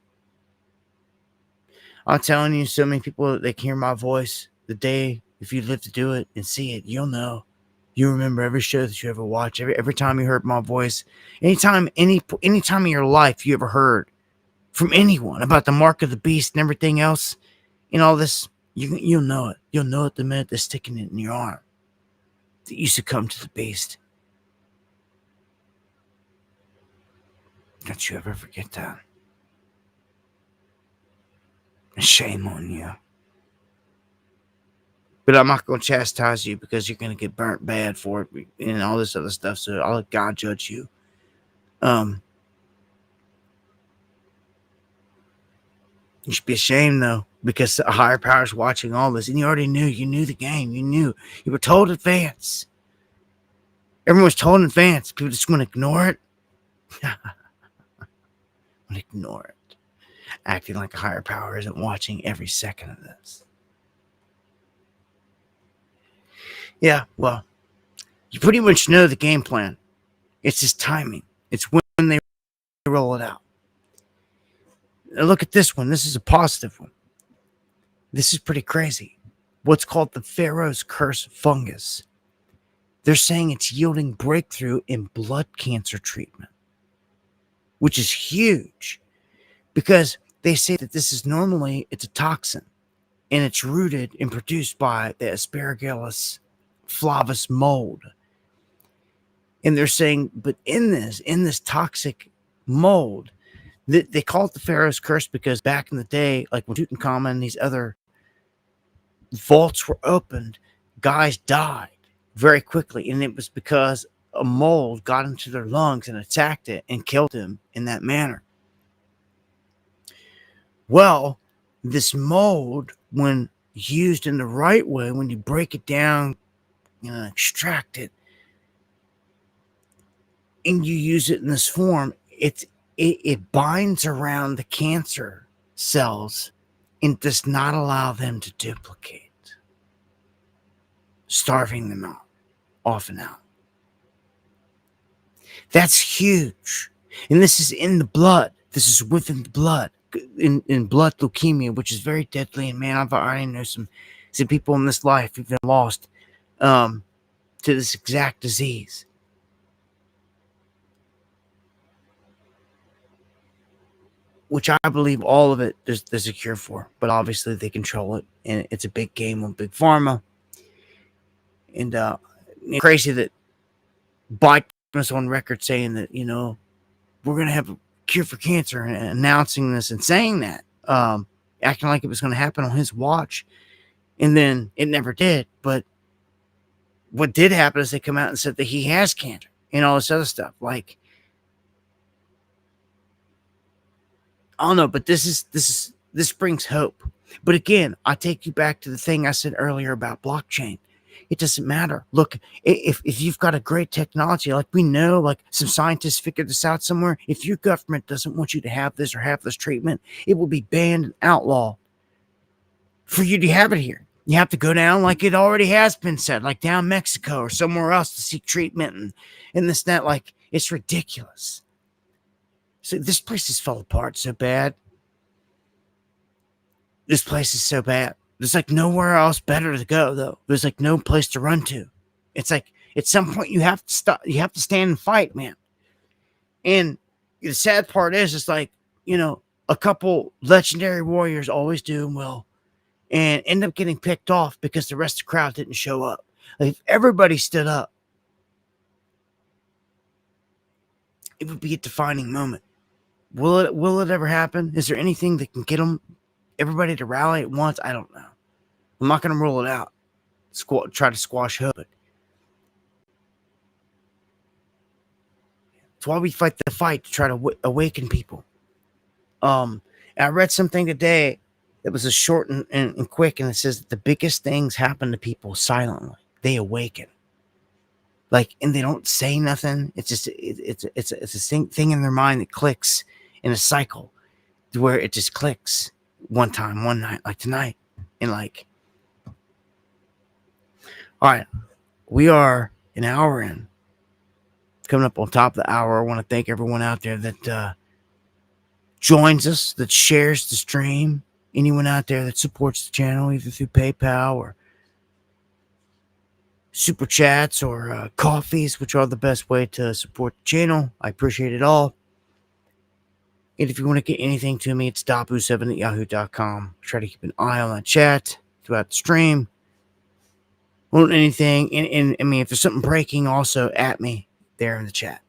I'm telling you, so many people, they can hear my voice the day. If you live to do it and see it, you'll know. You remember every show that you ever watched, every time you heard my voice, any time in your life you ever heard from anyone about the mark of the beast and everything else, and all this, you'll know it. You'll know it the minute they're sticking it in your arm that you succumb to the beast. Don't you ever forget that. And shame on you. But I'm not going to chastise you because you're going to get burnt bad for it and all this other stuff. So I'll let God judge you. You should be ashamed, though, because a higher power is watching all this. And you already knew. You knew the game. You knew. You were told in advance. Everyone was told in advance. People just want to ignore it. Ignore it. Acting like a higher power isn't watching every second of this. Yeah, well, you pretty much know the game plan. It's just timing. It's when they roll it out. Now look at this one. This is a positive one. This is pretty crazy. what's called the Pharaohs Curse fungus. They're saying it's yielding breakthrough in blood cancer treatment, which is huge because they say that this is normally, it's a toxin and it's rooted and produced by the Aspergillus flavus mold. And they're saying, but in this toxic mold, they call it the Pharaoh's Curse because back in the day, like when Tutankhamun and these other vaults were opened, guys died very quickly. And it was because a mold got into their lungs and attacked it and killed them in that manner. Well, this mold, when used in the right way, when you break it down, extract it, and you use it in this form, it binds around the cancer cells and does not allow them to duplicate, starving them out, off and out. That's huge. And this is in the blood. This is within the blood, in blood leukemia, which is very deadly. And man, I already know some people in this life who've been lost to this exact disease. Which I believe all of it there's a cure for, but obviously they control it, and it's a big game with big pharma. And it's crazy that Biden was on record saying that we're gonna have a cure for cancer, and announcing this and saying that, acting like it was gonna happen on his watch, and then it never did. But what did happen is they come out and said that he has cancer and all this other stuff. Like, I don't know, but this brings hope. But again, I take you back to the thing I said earlier about blockchain. It doesn't matter. Look, if you've got a great technology, like we know, like some scientists figured this out somewhere, if your government doesn't want you to have this or have this treatment, it will be banned and outlawed for you to have it here. You have to go down, like it already has been said, like down Mexico or somewhere else to seek treatment and this, that. Like, it's ridiculous. So this place just fell apart so bad. This place is so bad. There's like nowhere else better to go, though. There's like no place to run to. It's like at some point you have to stop. You have to stand and fight, man. And the sad part is, it's like, a couple legendary warriors always do well and end up getting picked off because the rest of the crowd didn't show up. Like, if everybody stood up, it would be a defining moment. Will it ever happen? Is there anything that can get everybody to rally at once? I don't know. I'm not going to rule it out. Try to squash hope. That's why we fight the fight, to try to awaken people. I read something today that was a short and quick, and it says that the biggest things happen to people silently. They awaken. Like, and they don't say nothing. It's just it's a thing in their mind that clicks in a cycle, to where it just clicks one time, one night, like tonight, and like, all right, we are an hour in, coming up on top of the hour. I want to thank everyone out there that joins us, that shares the stream, anyone out there that supports the channel, either through PayPal or super chats or coffees, which are the best way to support the channel. I appreciate it all. And if you want to get anything to me, it's dabu7@yahoo.com. Try to keep an eye on that chat throughout the stream. Want anything, and I mean, if there's something breaking, also at me there in the chat.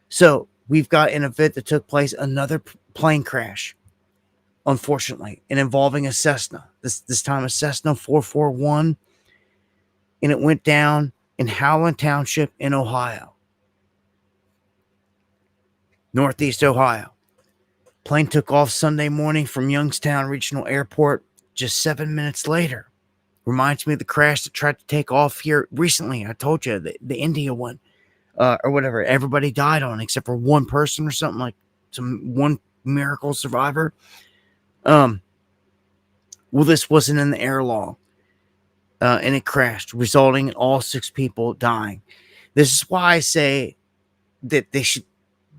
So we've got an event that took place, another plane crash, unfortunately, and involving a Cessna. This time a Cessna 441, and it went down in Howland Township in Ohio, Northeast Ohio. Plane took off Sunday morning from Youngstown Regional Airport just 7 minutes later. Reminds me of the crash that tried to take off here recently. I told you, the India one, or whatever. Everybody died on except for one person or something, like one miracle survivor. Well, this wasn't in the air long, and it crashed, resulting in all 6 people dying. This is why I say that they should,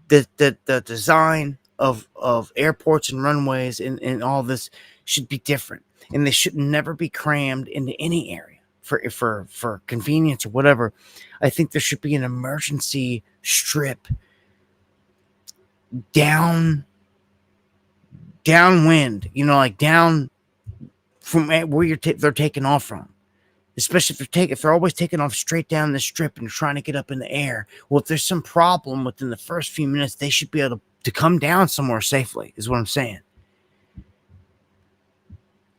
the design of airports and runways and all this should be different, and they should never be crammed into any area for convenience or whatever. I think there should be an emergency strip downwind, like down from where they're taking off from. Especially if they're always taking off straight down the strip and trying to get up in the air. Well, if there's some problem within the first few minutes, they should be able to come down somewhere safely, is what I'm saying.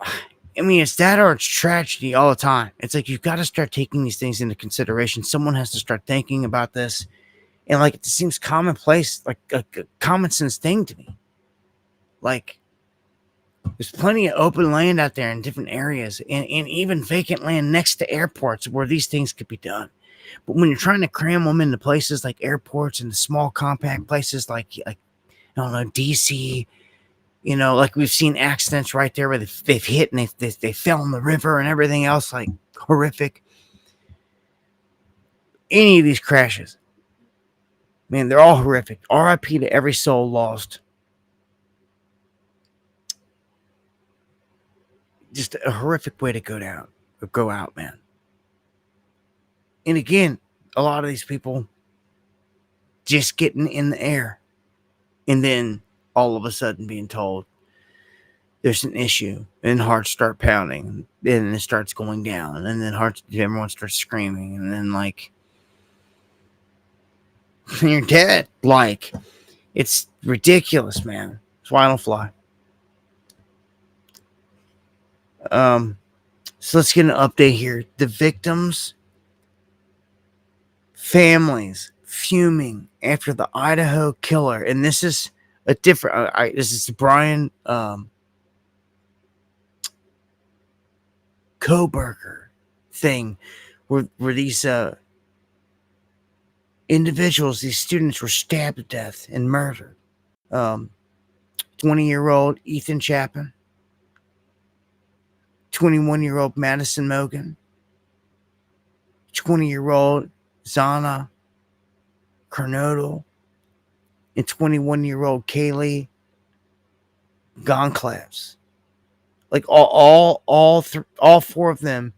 I mean, it's that or it's tragedy all the time. It's like you've got to start taking these things into consideration. Someone has to start thinking about this. And like, it seems commonplace, like a common sense thing to me. Like, there's plenty of open land out there in different areas and even vacant land next to airports where these things could be done. But when you're trying to cram them into places like airports and the small compact places like I don't know, DC, like we've seen accidents right there where they've hit and they fell in the river and everything else, like horrific. Any of these crashes, man, they're all horrific. RIP to every soul lost. Just a horrific way to go out, man. And again, a lot of these people just getting in the air and then all of a sudden being told there's an issue and hearts start pounding and it starts going down and then everyone starts screaming and then like you're dead. Like, it's ridiculous, man. That's why I don't fly. So let's get an update here. The victims' families fuming after the Idaho killer, and this is a different. This is the Brian Koberger thing, where these individuals, these students, were stabbed to death and murdered. 20-year-old Ethan Chapin. 21-year-old Madison Mogan, 20-year-old Zana Kernodle, and 21-year-old Kaylee Goncalves. Like all four of them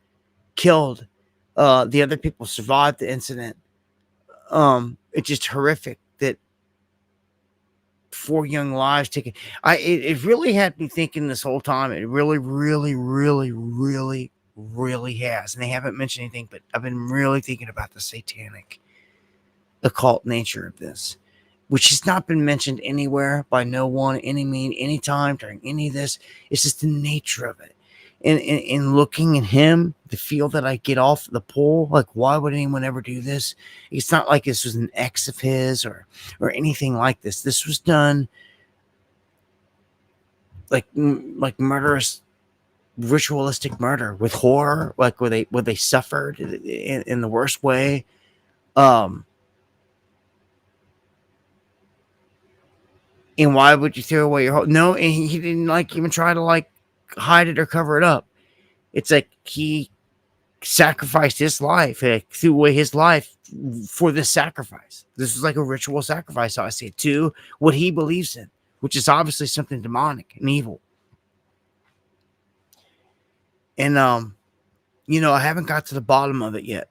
killed. The other people survived the incident. It's just horrific that 4 young lives taken. It really had me thinking this whole time. It really, really, really, really, really has. And they haven't mentioned anything, but I've been really thinking about the satanic occult nature of this, which has not been mentioned anywhere by no one, any time during any of this. It's just the nature of it. And looking at him, the feel that I get off the pole, like, why would anyone ever do this? It's not like this was an ex of his or anything like this. This was done like murderous, ritualistic murder with horror, like where they suffered in the worst way. And why would you throw away your whole? No, and he didn't even try to hide it or cover it up. It's like he sacrificed his life, threw away his life for this sacrifice. This is like a ritual sacrifice, I see it, to what he believes in, which is obviously something demonic and evil. And I haven't got to the bottom of it yet.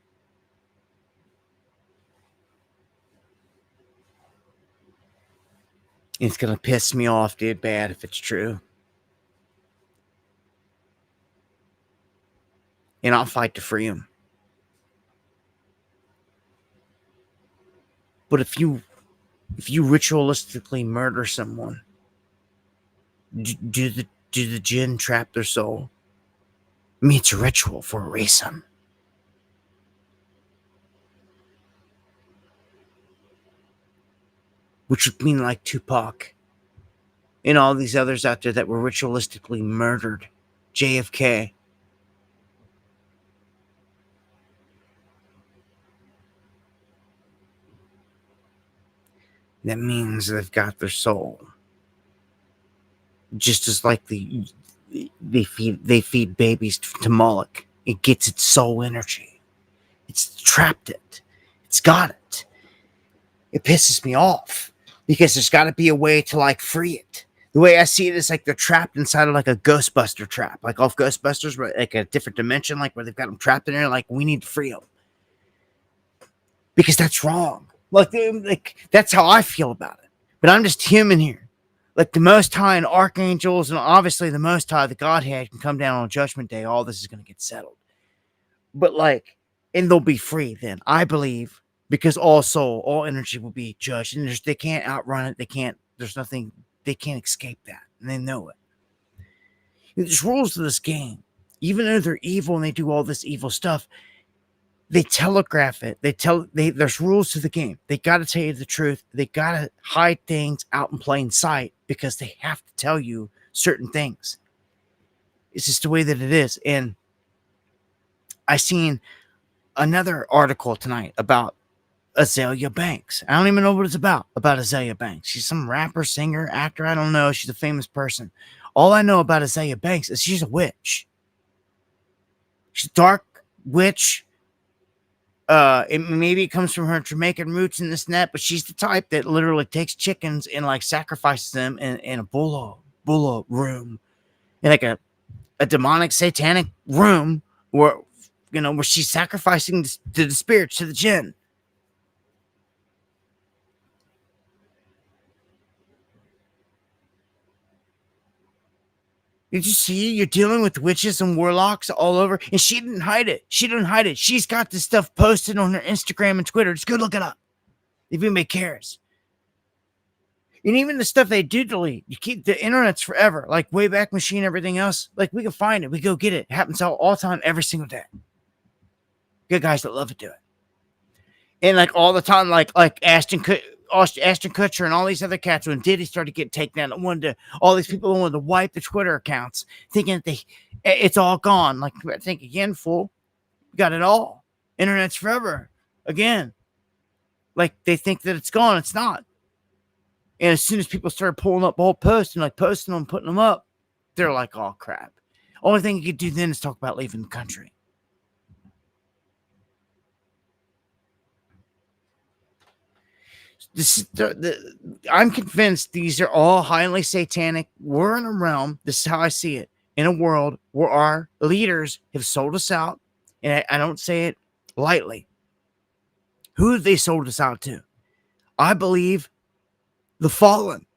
It's gonna piss me off, dude, bad if it's true. And I'll fight to free him. But if you ritualistically murder someone, do the jinn trap their soul? I mean, it's a ritual for a reason. Which would mean like Tupac and all these others out there that were ritualistically murdered. JFK. That means they've got their soul. Just as like they feed babies to Moloch. It gets its soul energy. It's trapped it. It's got it. It pisses me off because there's got to be a way to free it. The way I see it is like they're trapped inside of like a Ghostbuster trap, like off Ghostbusters, but like a different dimension, like where they've got them trapped in there. Like we need to free them because that's wrong. Like that's how I feel about it. But I'm just human here. Like the Most High and archangels, and obviously the Most High, the Godhead, can come down on Judgment Day. All this is going to get settled. But like, and they'll be free then, I believe, because all soul, all energy will be judged, and they can't outrun it. They can't. There's nothing. They can't escape that, and they know it. There's rules to this game. Even though they're evil and they do all this evil stuff, they telegraph it. There's rules to the game. They got to tell you the truth. They got to hide things out in plain sight because they have to tell you certain things. It's just the way that it is. And I seen another article tonight about Azalea Banks. I don't even know what it's about Azalea Banks. She's some rapper, singer, actor. I don't know. She's a famous person. All I know about Azalea Banks is she's a witch. She's a dark witch. Maybe it comes from her Jamaican roots and this and that, but she's the type that literally takes chickens and like sacrifices them in a bulla room, in like a demonic satanic room where where she's sacrificing to the spirits, to the jinn. Did you see? You're dealing with witches and warlocks all over, and she didn't hide it. She's got this stuff posted on her Instagram and Twitter. Just go look it up if anybody cares. And even the stuff they do delete, you keep the internet's forever. Like Wayback Machine, everything else. Like we can find it, we go get it. It happens all the time, every single day. Good guys that love to do it, and like all the time, like Ashton Kutcher and all these other cats, when Diddy started getting taken down, all these people wanted to wipe the Twitter accounts, thinking that it's all gone. Like, I think again, fool, you got it all. Internet's forever. Again, like they think that it's gone. It's not. And as soon as people started pulling up old posts and like posting them, putting them up, they're like, oh crap. Only thing you could do then is talk about leaving the country. I'm convinced these are all highly satanic. We're in a realm, this is how I see it, in a world where our leaders have sold us out, and I don't say it lightly. Who have they sold us out to? I believe the fallen.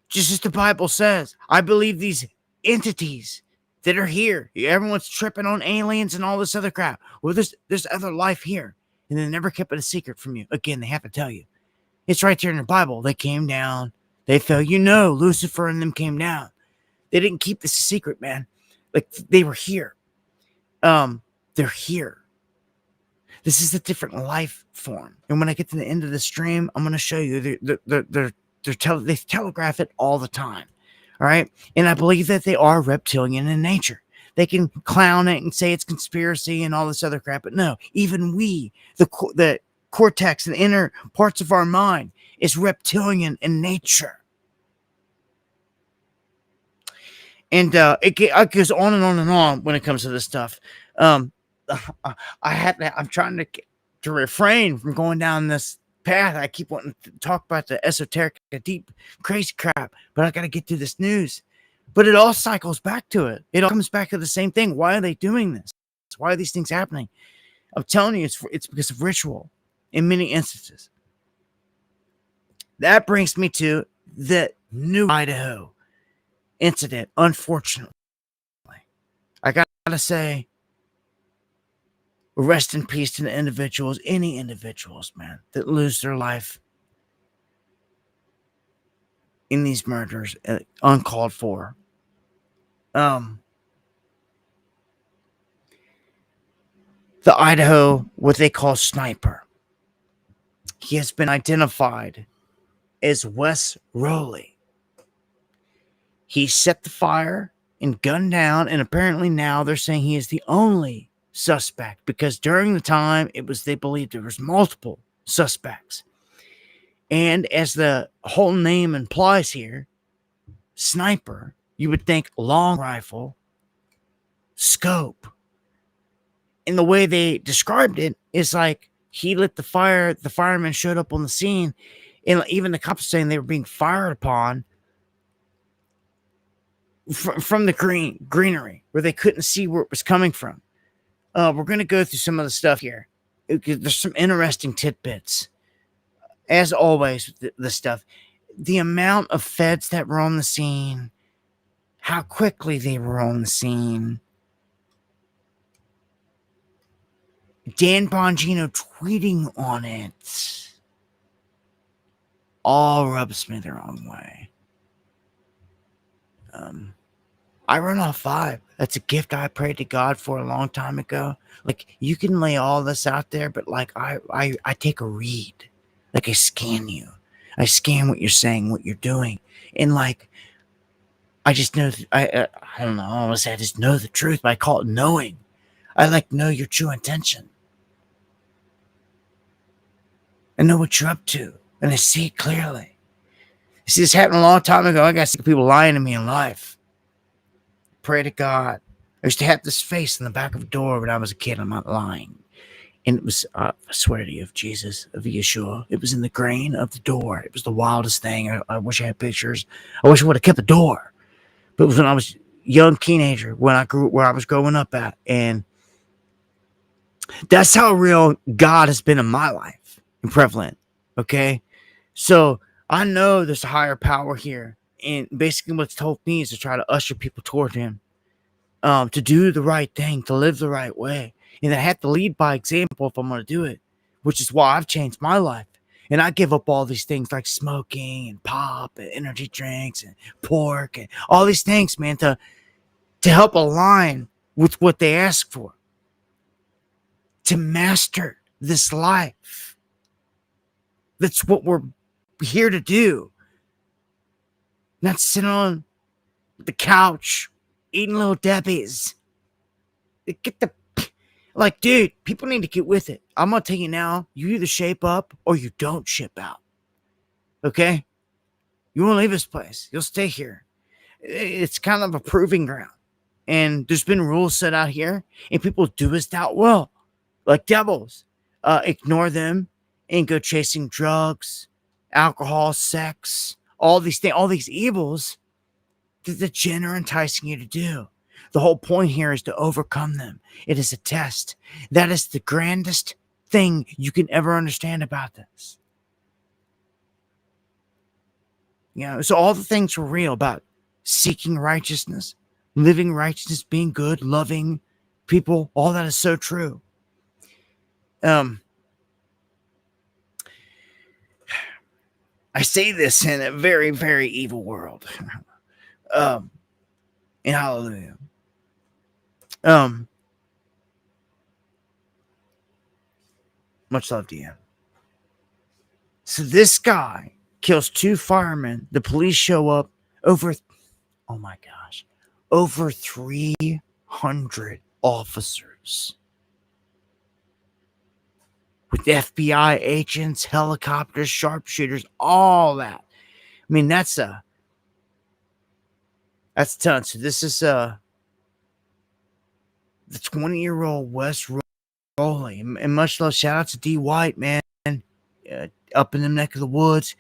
Just as the Bible says, I believe these entities that are here. Everyone's tripping on aliens and all this other crap. Well, there's other life here. And they never kept it a secret from you. Again, they have to tell you. It's right there in the Bible. They came down. They fell. Lucifer and them came down. They didn't keep this a secret, man. Like, they were here. They're here. This is a different life form. And when I get to the end of the stream, I'm going to show you. They telegraph it all the time. All right? And I believe that they are reptilian in nature. They can clown it and say it's conspiracy and all this other crap. But no, even we, the cortex and the inner parts of our mind is reptilian in nature. And it goes on and on and on when it comes to this stuff. I'm trying to refrain from going down this path. I keep wanting to talk about the esoteric, the deep, crazy crap. But I got to get through this news. But it all cycles back to it. It all comes back to the same thing. Why are they doing this? Why are these things happening? I'm telling you, it's because of ritual in many instances. That brings me to the new Idaho incident, unfortunately. I got to say, rest in peace to the individuals, any individuals, man, that lose their life in these murders, uncalled for. The Idaho, what they call sniper. He has been identified as Wes Rowley. He set the fire and gunned down, and apparently now they're saying he is the only suspect, because during the time they believed there was multiple suspects. And as the whole name implies here, sniper, you would think long rifle, scope. And the way they described it is like he lit the fire, the firemen showed up on the scene, and even the cops saying they were being fired upon from the greenery where they couldn't see where it was coming from. We're going to go through some of the stuff here. There's some interesting tidbits. As always, the stuff. The amount of feds that were on the scene, how quickly they were on the scene. Dan Bongino tweeting on it. All rubs me the wrong way. I run off 5. That's a gift I prayed to God for a long time ago. Like, you can lay all this out there, but like I take a read. Like, I scan you. I scan what you're saying, what you're doing. And like, I just know, I don't know, I almost say I just know the truth, but I call it knowing. I like know your true intention. I know what you're up to. And I see it clearly. You see, this happened a long time ago. I got sick of people lying to me in life. Pray to God. I used to have this face in the back of a door when I was a kid. I'm not lying. And it was, I swear to you, of Jesus, of Yeshua. It was in the grain of the door. It was the wildest thing. I wish I had pictures. I wish I would have kept the door. But it was when I was a young teenager, when I grew, where I was growing up at. And that's how real God has been in my life and prevalent. Okay? So I know there's a higher power here. And basically what's told me is to try to usher people toward him. To do the right thing, to live the right way. And I have to lead by example if I'm going to do it, which is why I've changed my life. And I give up all these things like smoking and pop and energy drinks and pork and all these things, man, to help align with what they ask for. To master this life. That's what we're here to do. Not sit on the couch eating little Debbie's. Get the, like, dude, people need to get with it. I'm going to tell you now, you either shape up or you don't ship out. Okay? You won't leave this place. You'll stay here. It's kind of a proving ground. And there's been rules set out here, and people do as thou will, like devils. Ignore them and go chasing drugs, alcohol, sex, all these things, all these evils that the jinn are enticing you to do. The whole point here is to overcome them. It is a test. That is the grandest thing you can ever understand about this. You know, so all the things were real about seeking righteousness, living righteousness, being good, loving people. All that is so true. I say this in a very, very evil world. And hallelujah. Much love to you. So this guy kills 2 firemen. The police show up. Over 300 officers. With FBI agents, helicopters, sharpshooters, all that. I mean, that's a ton. So this is the 20-year-old Wes Rowley. And much love, shout out to D. White, man. Up in the neck of the woods.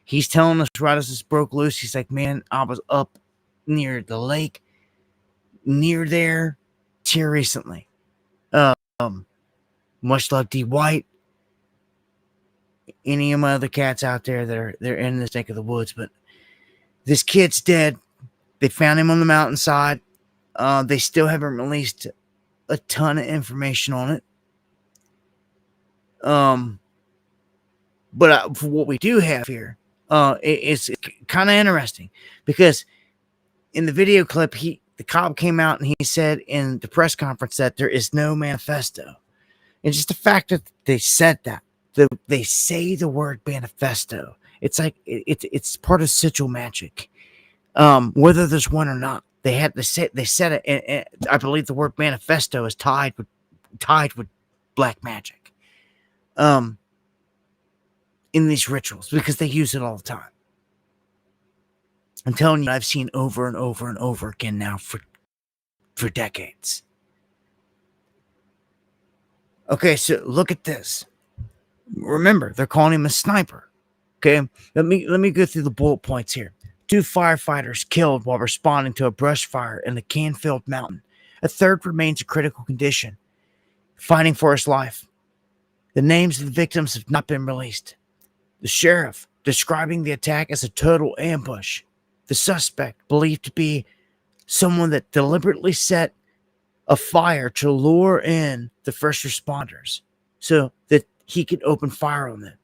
He's telling us right as this broke loose, he's like, man, I was up near the lake, near there, till recently. Much love, D. White. Any of my other cats out there that they're in this neck of the woods, but this kid's dead. They found him on the mountainside. They still haven't released a ton of information on it. But for what we do have here, it's kind of interesting because in the video clip, the cop came out and he said in the press conference that there is no manifesto. And just the fact that they said that, they say the word manifesto, it's like it's part of sigil magic. Whether there's one or not, they said it, and I believe the word manifesto is tied with black magic. In these rituals, because they use it all the time. I'm telling you, I've seen over and over and over again now for decades. Okay, so look at this. Remember, they're calling him a sniper. Okay, let me go through the bullet points here. 2 firefighters killed while responding to a brush fire in the Canfield Mountain. A third remains in critical condition, fighting for his life. The names of the victims have not been released. The sheriff describing the attack as a total ambush. The suspect believed to be someone that deliberately set a fire to lure in the first responders so that he could open fire on them.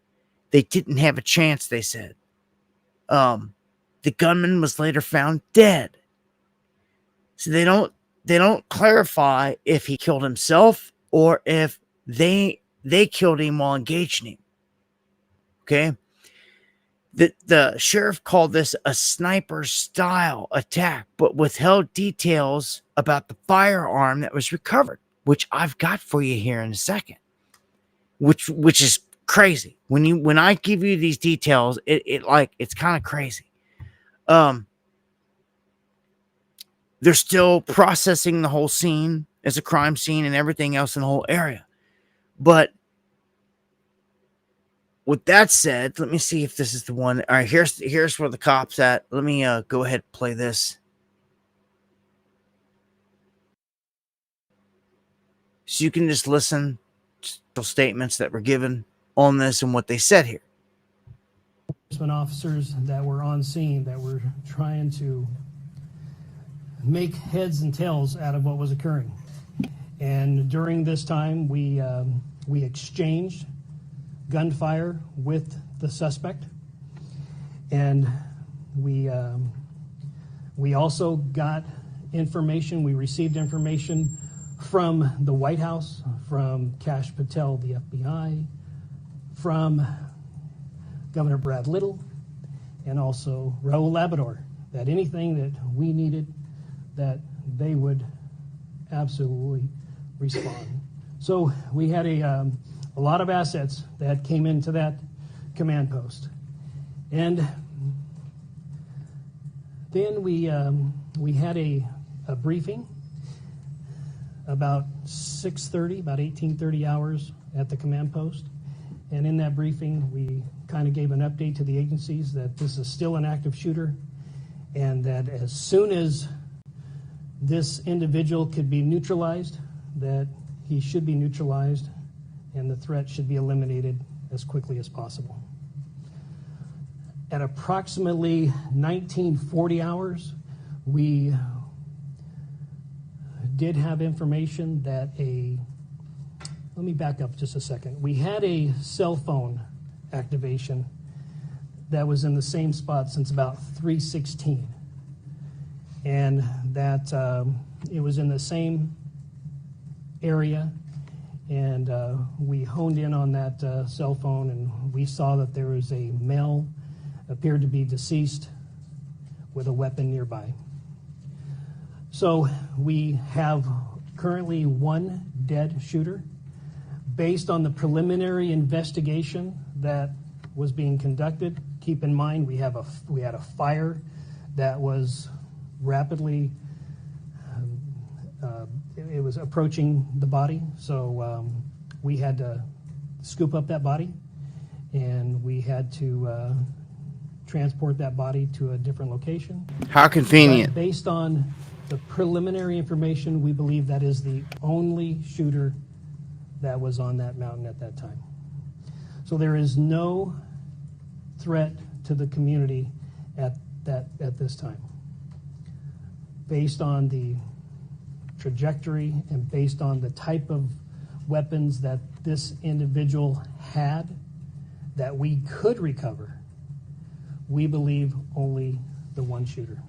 They didn't have a chance, they said. The gunman was later found dead. So they don't clarify if he killed himself or if they killed him while engaging him. Okay? The sheriff called this a sniper-style attack, but withheld details about the firearm that was recovered, which I've got for you here in a second. Which is crazy. When I give you these details, it's kind of crazy. They're still processing the whole scene as a crime scene and everything else in the whole area. But with that said, let me see if this is the one. All right, here's where the cop's at. Let me go ahead and play this. So you can just listen to statements that were given on this and what they said here. Officers that were on scene that were trying to make heads and tails out of what was occurring. And during this time, we exchanged gunfire with the suspect, and we also got information. We received information from the White House, from Kash Patel, the FBI, from Governor Brad Little, and also Raul Labrador, that anything that we needed, that they would absolutely respond. So we had a lot of assets that came into that command post. And then we had a briefing about 6:30, about 18:30 hours at the command post. And in that briefing, we kind of gave an update to the agencies that this is still an active shooter, and that as soon as this individual could be neutralized, that he should be neutralized and the threat should be eliminated as quickly as possible. At approximately 1940 hours, we did have information that let me back up just a second. We had a cell phone activation that was in the same spot since about 3:16, and that it was in the same area, and we honed in on that cell phone, and we saw that there was a male, appeared to be deceased, with a weapon nearby. So we have currently one dead shooter. Based on the preliminary investigation that was being conducted, keep in mind we had a fire that was rapidly it was approaching the body, so we had to scoop up that body, and we had to transport that body to a different location. How convenient. But based on the preliminary information, we believe that is the only shooter that was on that mountain at that time. So there is no threat to the community at this time. Based on the trajectory and based on the type of weapons that this individual had that we could recover, we believe only the one shooter.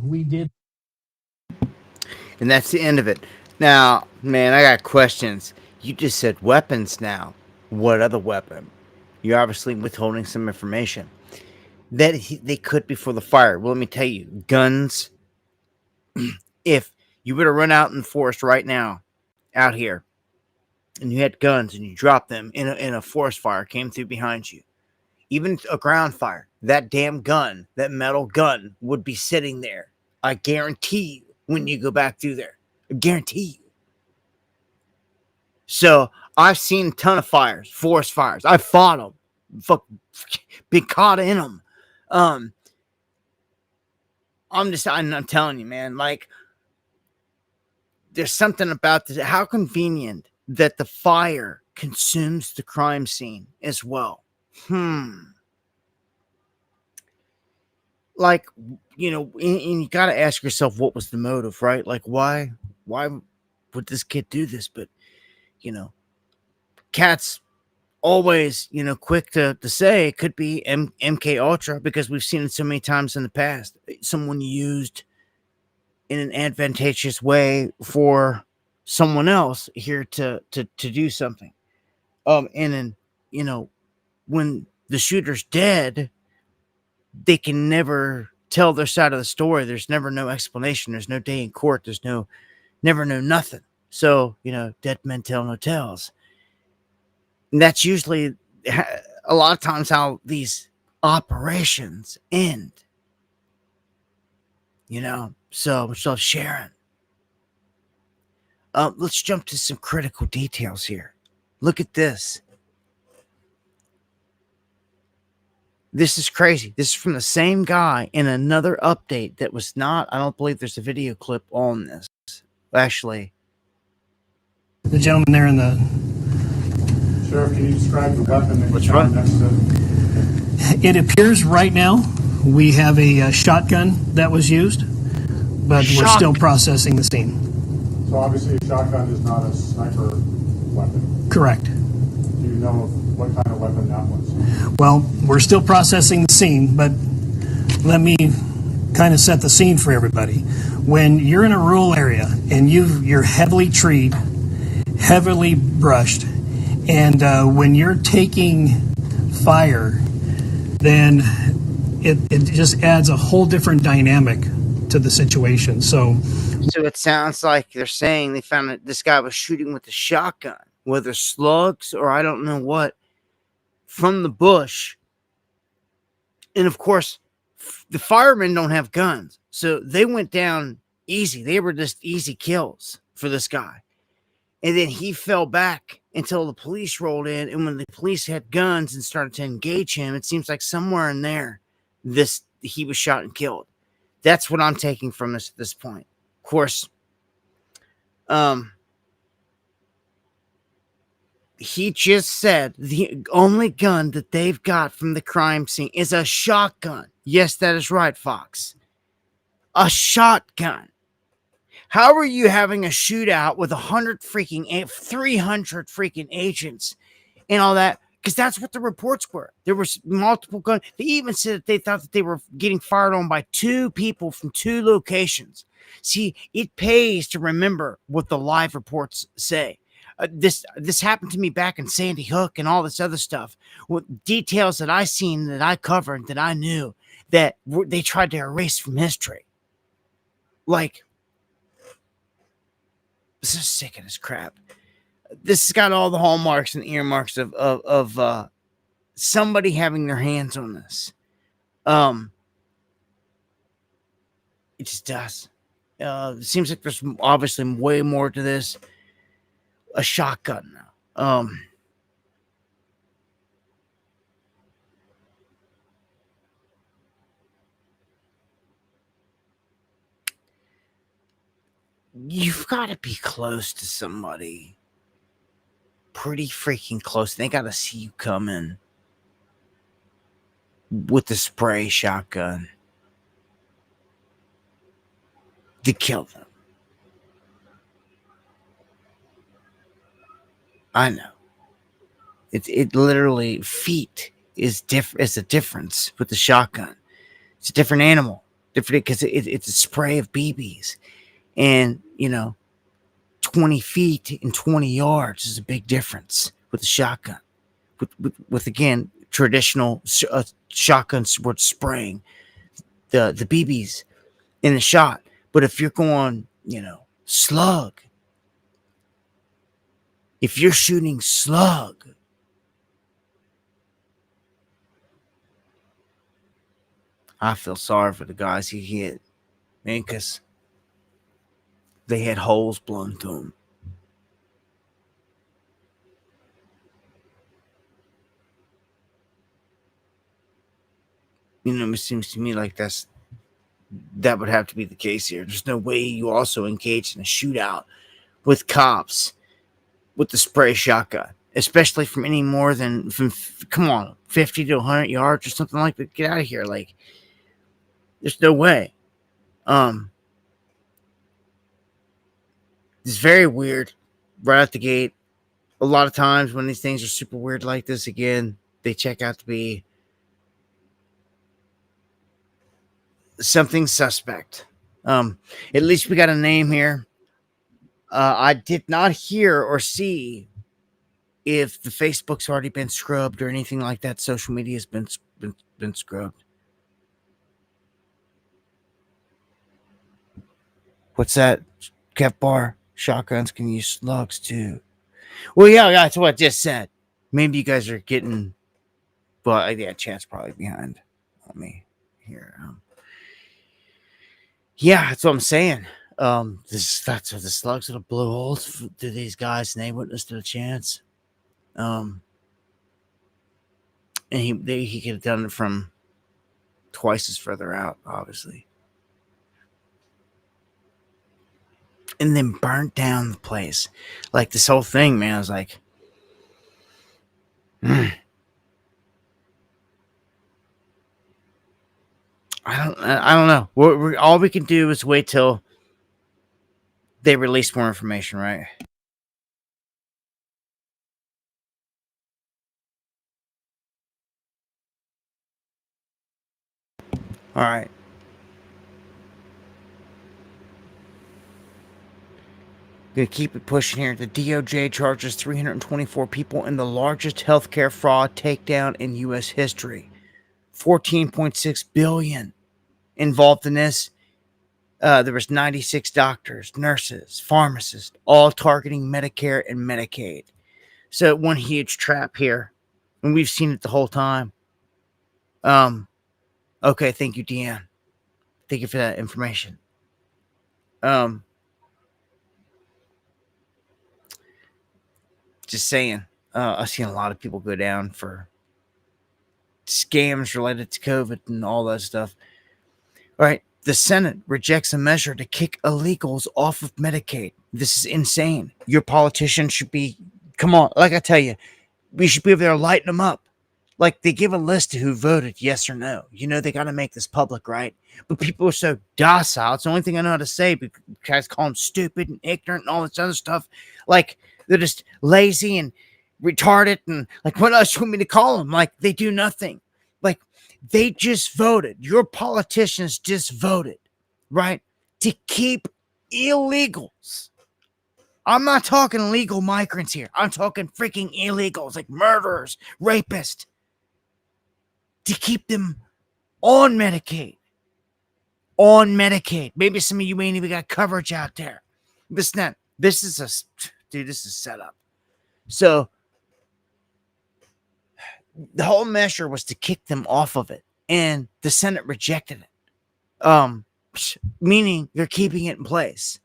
We did. And that's the end of it. Now, man, I got questions. You just said weapons now. What other weapon? You're obviously withholding some information. That they could be for the fire. Well, let me tell you, guns. If you were to run out in the forest right now, out here, and you had guns and you dropped them in a forest fire, came through behind you, even a ground fire, that damn gun, that metal gun, would be sitting there. I guarantee you when you go back through there. I guarantee you. So I've seen a ton of fires, forest fires. I've fought them, been caught in them. I'm telling you, man, like, there's something about this. How convenient that the fire consumes the crime scene as well. Like, and you got to ask yourself, what was the motive, right? Like, why would this kid do this? But, Cat's always, quick to say it could be MK Ultra, because we've seen it so many times in the past. Someone used in an advantageous way for someone else here to do something. And then, when the shooter's dead, they can never tell their side of the story. There's never no explanation. There's no day in court. There's never no nothing. So, dead men tell no tales. And that's usually a lot of times how these operations end. So much love, Sharon. Let's jump to some critical details here. Look at this. This is crazy. This is from the same guy in another update that was not, I don't believe there's a video clip on this. Actually, The gentleman there in the... Sheriff, can you describe the weapon that What's you found right? next to... It appears right now we have a shotgun that was used, but we're still processing the scene. So obviously a shotgun is not a sniper weapon. Correct. Do you know what kind of weapon that was? Well, we're still processing the scene, but let me kind of set the scene for everybody. When you're in a rural area and you're heavily treed, heavily brushed, and when you're taking fire, then it just adds a whole different dynamic to the situation. So it sounds like they're saying they found that this guy was shooting with a shotgun, whether slugs or I don't know what, from the bush. And of course, the firemen don't have guns, so they went down easy. They were just easy kills for this guy. And then he fell back until the police rolled in. And when the police had guns and started to engage him, it seems like somewhere in there, he was shot and killed. That's what I'm taking from this at this point. Of course, he just said the only gun that they've got from the crime scene is a shotgun. Yes, that is right, Fox. A shotgun. How are you having a shootout with 300 freaking agents and all that? Because that's what the reports were. There was multiple guns. They even said that they thought that they were getting fired on by 2 people from 2 locations. See, it pays to remember what the live reports say. This happened to me back in Sandy Hook and all this other stuff. With details that I seen, that I covered, that I knew, that they tried to erase from history. Like, this is sick of this crap. This has got all the hallmarks and earmarks of somebody having their hands on this. It just does. It seems like there's obviously way more to this. A shotgun now. You've got to be close to somebody. Pretty freaking close. They got to see you coming with the spray shotgun to kill them. I know. It literally, feet is a difference with the shotgun. It's a different animal. Different because it's a spray of BBs. And, 20 feet and 20 yards is a big difference with the shotgun. With again, traditional shotguns were spraying the BBs in the shot. But if you're going, slug, if you're shooting slug, I feel sorry for the guys he hit, man, because they had holes blown through them. It seems to me like that would have to be the case here. There's no way you also engaged in a shootout with cops with the spray shotgun, especially from any more than come on, 50 to 100 yards or something like that. Get out of here. Like, there's no way. It's very weird right out the gate. A lot of times when these things are super weird like this, again, they check out to be something suspect. At least we got a name here. I did not hear or see if the Facebook's already been scrubbed or anything like that. Social media has been scrubbed. What's that? Kev Bar, shotguns can use slugs too. Well, yeah, that's what I just said. Maybe you guys are getting, but yeah, chat's probably behind on me here. Yeah, that's what I'm saying. That's what the slugs that'll blow holes to these guys, and they wouldn't stood a chance. And he could have done it from twice as further out, obviously, and then burnt down the place. Like this whole thing, man. I was like, I don't know. All we can do is wait till they release more information, right? All right. Gonna keep it pushing here. The DOJ charges 324 people in the largest healthcare fraud takedown in U.S. history. 14.6 billion involved in this. There was 96 doctors, nurses, pharmacists, all targeting Medicare and Medicaid. So one huge trap here, and we've seen it the whole time. Okay, thank you, Deanne. Thank you for that information. Just saying, I've seen a lot of people go down for scams related to COVID and all that stuff. All right, the Senate rejects a measure to kick illegals off of Medicaid. This is insane. Your politicians should be, come on, like I tell you, we should be over there lighting them up. Like they give a list of who voted yes or no. They got to make this public, right? But people are so docile. It's the only thing I know how to say. But guys call them stupid and ignorant and all this other stuff. Like they're just lazy and retarded and like what else you want me to call them? Like they do nothing. Like they just voted. Your politicians just voted, right? To keep illegals. I'm not talking legal migrants here. I'm talking freaking illegals, like murderers, rapists. To keep them on Medicaid. On Medicaid. Maybe some of you ain't even got coverage out there. This is set up. So the whole measure was to kick them off of it. And the Senate rejected it. Meaning they're keeping it in place.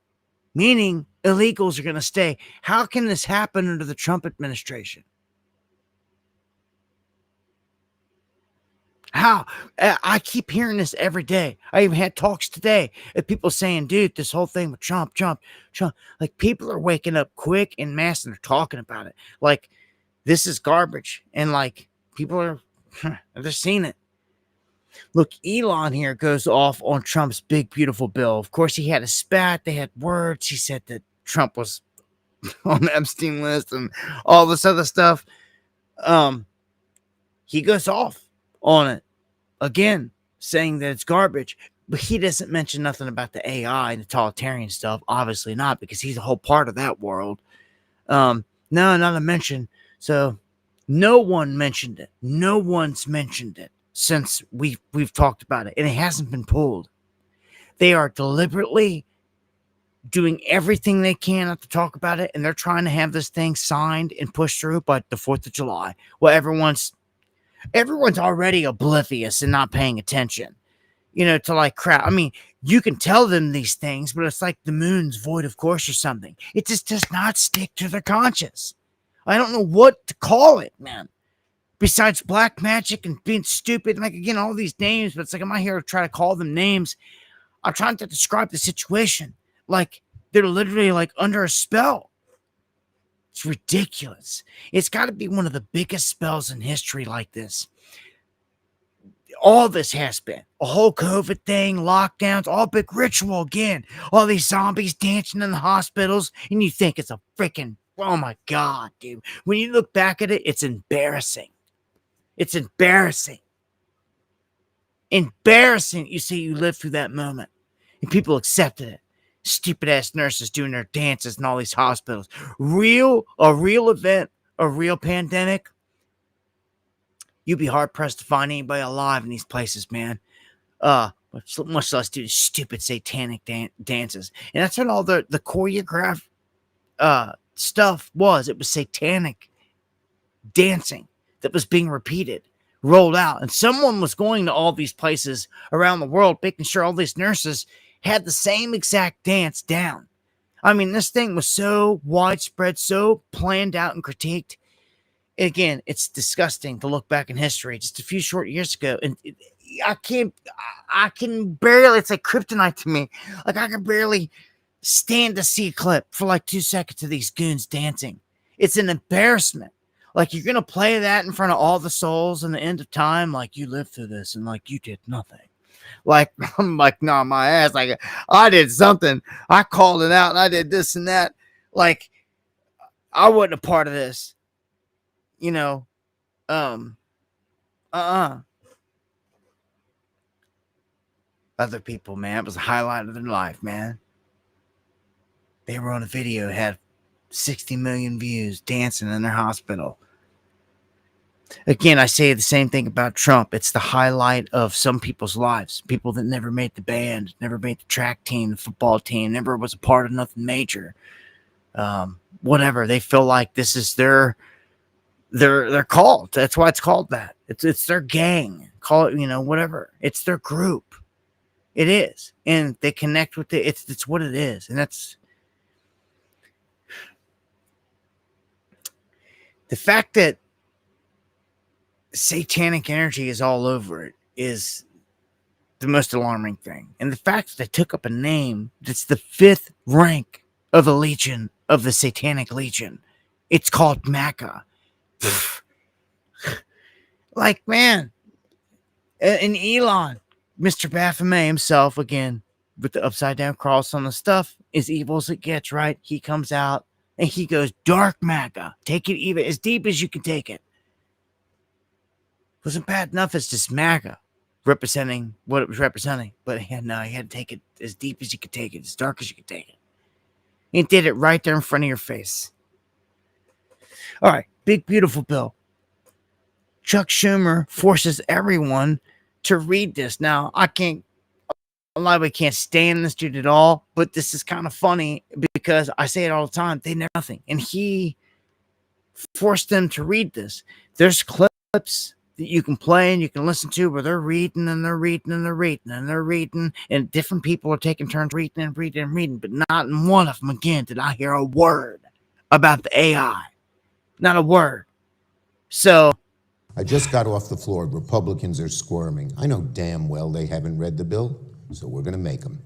Meaning illegals are going to stay. How can this happen under the Trump administration? How? I keep hearing this every day. I even had talks today of people saying, dude, this whole thing with Trump. Like people are waking up quick en masse and they're talking about it. Like this is garbage. And like people are, they're seeing it. Look, Elon here goes off on Trump's big, beautiful bill. Of course, he had a spat. They had words. He said that Trump was on the Epstein list and all this other stuff. He goes off on it again, saying that it's garbage, but he doesn't mention nothing about the AI and the totalitarian stuff. Obviously not, because he's a whole part of that world. No, not a mention. So no one mentioned it. No one's mentioned it since we've talked about it, and it hasn't been pulled. They are deliberately doing everything they can not to talk about it, and they're trying to have this thing signed and pushed through by the 4th of July. Well, everyone's already oblivious and not paying attention, to like crap. I mean, you can tell them these things, but it's like the moon's void of course or something. It just does not stick to their conscience. I don't know what to call it, man. besides black magic and being stupid, like again, all these names, but it's like I'm not here to try to call them names. I'm trying to describe the situation. Like they're literally like under a spell. It's ridiculous. It's got to be one of the biggest spells in history like this. All this has been a whole COVID thing, lockdowns, all big ritual again. All these zombies dancing in the hospitals, and you think it's a freaking, oh my God, dude. When you look back at it, it's embarrassing. It's embarrassing. Embarrassing. You see, you lived through that moment, and people accepted it. Stupid ass nurses doing their dances in all these hospitals. A real event, a real pandemic. You'd be hard pressed to find anybody alive in these places, man. Much less do stupid satanic dances. And that's what all the choreographed stuff was. It was satanic dancing that was being repeated, rolled out. And someone was going to all these places around the world, making sure all these nurses had the same exact dance down. I mean, this thing was so widespread, so planned out and critiqued. Again, it's disgusting to look back in history just a few short years ago. And I can barely, it's like kryptonite to me. Like I can barely stand to see a clip for like 2 seconds of these goons dancing. It's an embarrassment. Like you're going to play that in front of all the souls in the end of time. Like you lived through this and like you did nothing. Like, I'm like, nah, my ass. Like I did something. I called it out and I did this and that. Like I wasn't a part of this. You know, other people, man, it was a highlight of their life, man. They were on a video, had 60 million views, dancing in their hospital. Again, I say the same thing about Trump. It's the highlight of some people's lives. People that never made the band, never made the track team, the football team, never was a part of nothing major. Whatever. They feel like this is their called. That's why it's called that. It's their gang. Call it, whatever. It's their group. It is. And they connect with it. It's what it is. And that's the fact that satanic energy is all over it is the most alarming thing. And the fact that they took up a name that's the 5th rank of the Legion, of the Satanic Legion. It's called MACA. Like, man, and Elon, Mr. Baphomet himself, again, with the upside down cross on the stuff, as evil as it gets, right? He comes out and he goes, dark MAGA. Take it even as deep as you can take it. Wasn't bad enough as just MAGA representing what it was representing, but he had to take it as deep as you could take it, as dark as you could take it. He did it right there in front of your face. All right, big beautiful bill. Chuck Schumer forces everyone to read this. Now, a lot of people can't stand this dude at all, but this is kind of funny because I say it all the time. They know nothing. And he forced them to read this. There's clips that you can play and you can listen to where they're reading and they're reading and they're reading and they're reading, and different people are taking turns reading and reading and reading, but not in one of them, again, did I hear a word about the AI. Not a word. So I just got off the floor. Republicans are squirming. I know damn well they haven't read the bill, so we're going to make them.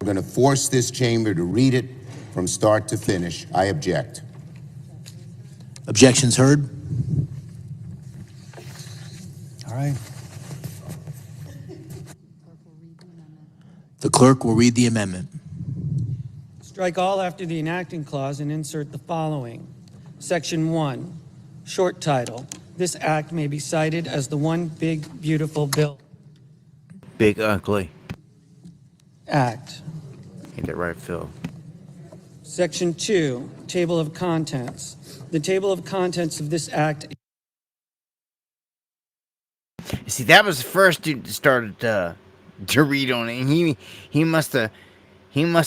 We're going to force this chamber to read it from start to finish. I object. Objections heard. All right. The clerk will read the amendment. Strike all after the enacting clause and insert the following. Section 1, short title. This act may be cited as the one big, beautiful bill. Big, ugly. Act. Get it right, Phil. Section 2, table of contents. The table of contents of this act. You see, that was the first dude that started to read on it, and he must have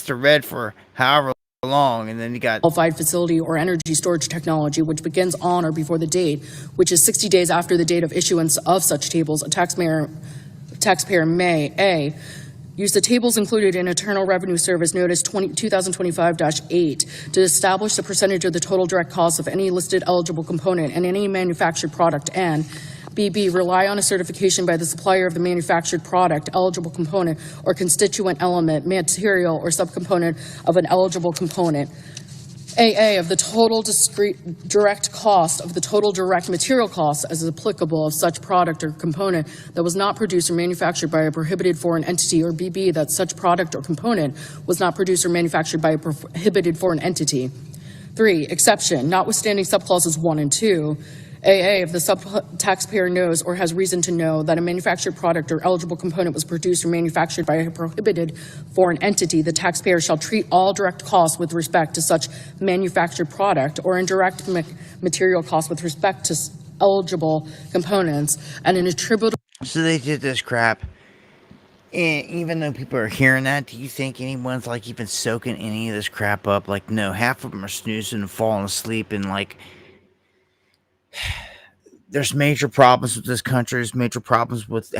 read for however long, and then he got qualified facility or energy storage technology which begins on or before the date, which is 60 days after the date of issuance of such tables. A taxpayer may A, Use the tables included in Internal Revenue Service Notice 2025-8 to establish the percentage of the total direct cost of any listed eligible component and any manufactured product, and BB, rely on a certification by the supplier of the manufactured product, eligible component, or constituent element, material, or subcomponent of an eligible component. AA, of the total direct cost of the total direct material cost as applicable of such product or component that was not produced or manufactured by a prohibited foreign entity, or BB, that such product or component was not produced or manufactured by a prohibited foreign entity. 3, exception, notwithstanding subclauses 1 and 2, AA, if the taxpayer knows or has reason to know that a manufactured product or eligible component was produced or manufactured by a prohibited foreign entity, the taxpayer shall treat all direct costs with respect to such manufactured product or indirect material costs with respect to eligible components and an attributable. So they did this crap. And even though people are hearing that, do you think anyone's like even soaking any of this crap up? Like, no, half of them are snoozing and falling asleep, and like, there's major problems with this country. There's major problems with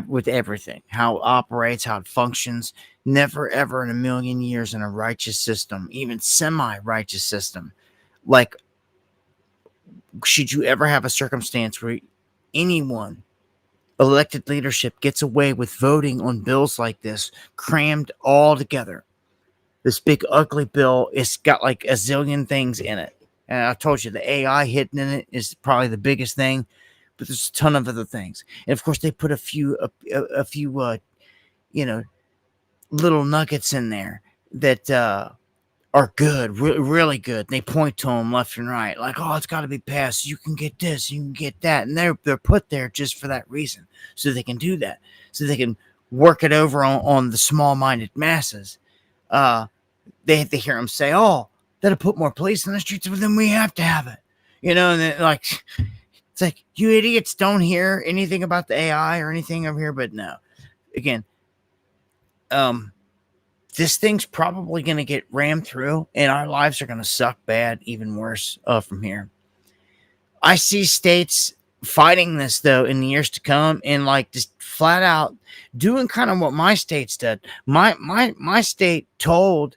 with everything, how it operates, how it functions. Never, ever in a million years in a righteous system, even semi-righteous system, like, should you ever have a circumstance where anyone, elected leadership, gets away with voting on bills like this, crammed all together. This big ugly bill, it's got like a zillion things in it. And I told you, the AI hidden in it is probably the biggest thing, but there's a ton of other things. And of course, they put a few little nuggets in there that are good, really good. They point to them left and right, like, oh, it's got to be passed. You can get this, you can get that, and they're put there just for that reason, so they can do that, so they can work it over on the small-minded masses. They hear them say, oh, that'll put more police in the streets, but then we have to have it, and then, like, it's like, you idiots don't hear anything about the AI or anything over here. But no, again, this thing's probably going to get rammed through, and our lives are going to suck bad, even worse from here. I see states fighting this, though, in the years to come, and like just flat out doing kind of what my state's did. My state told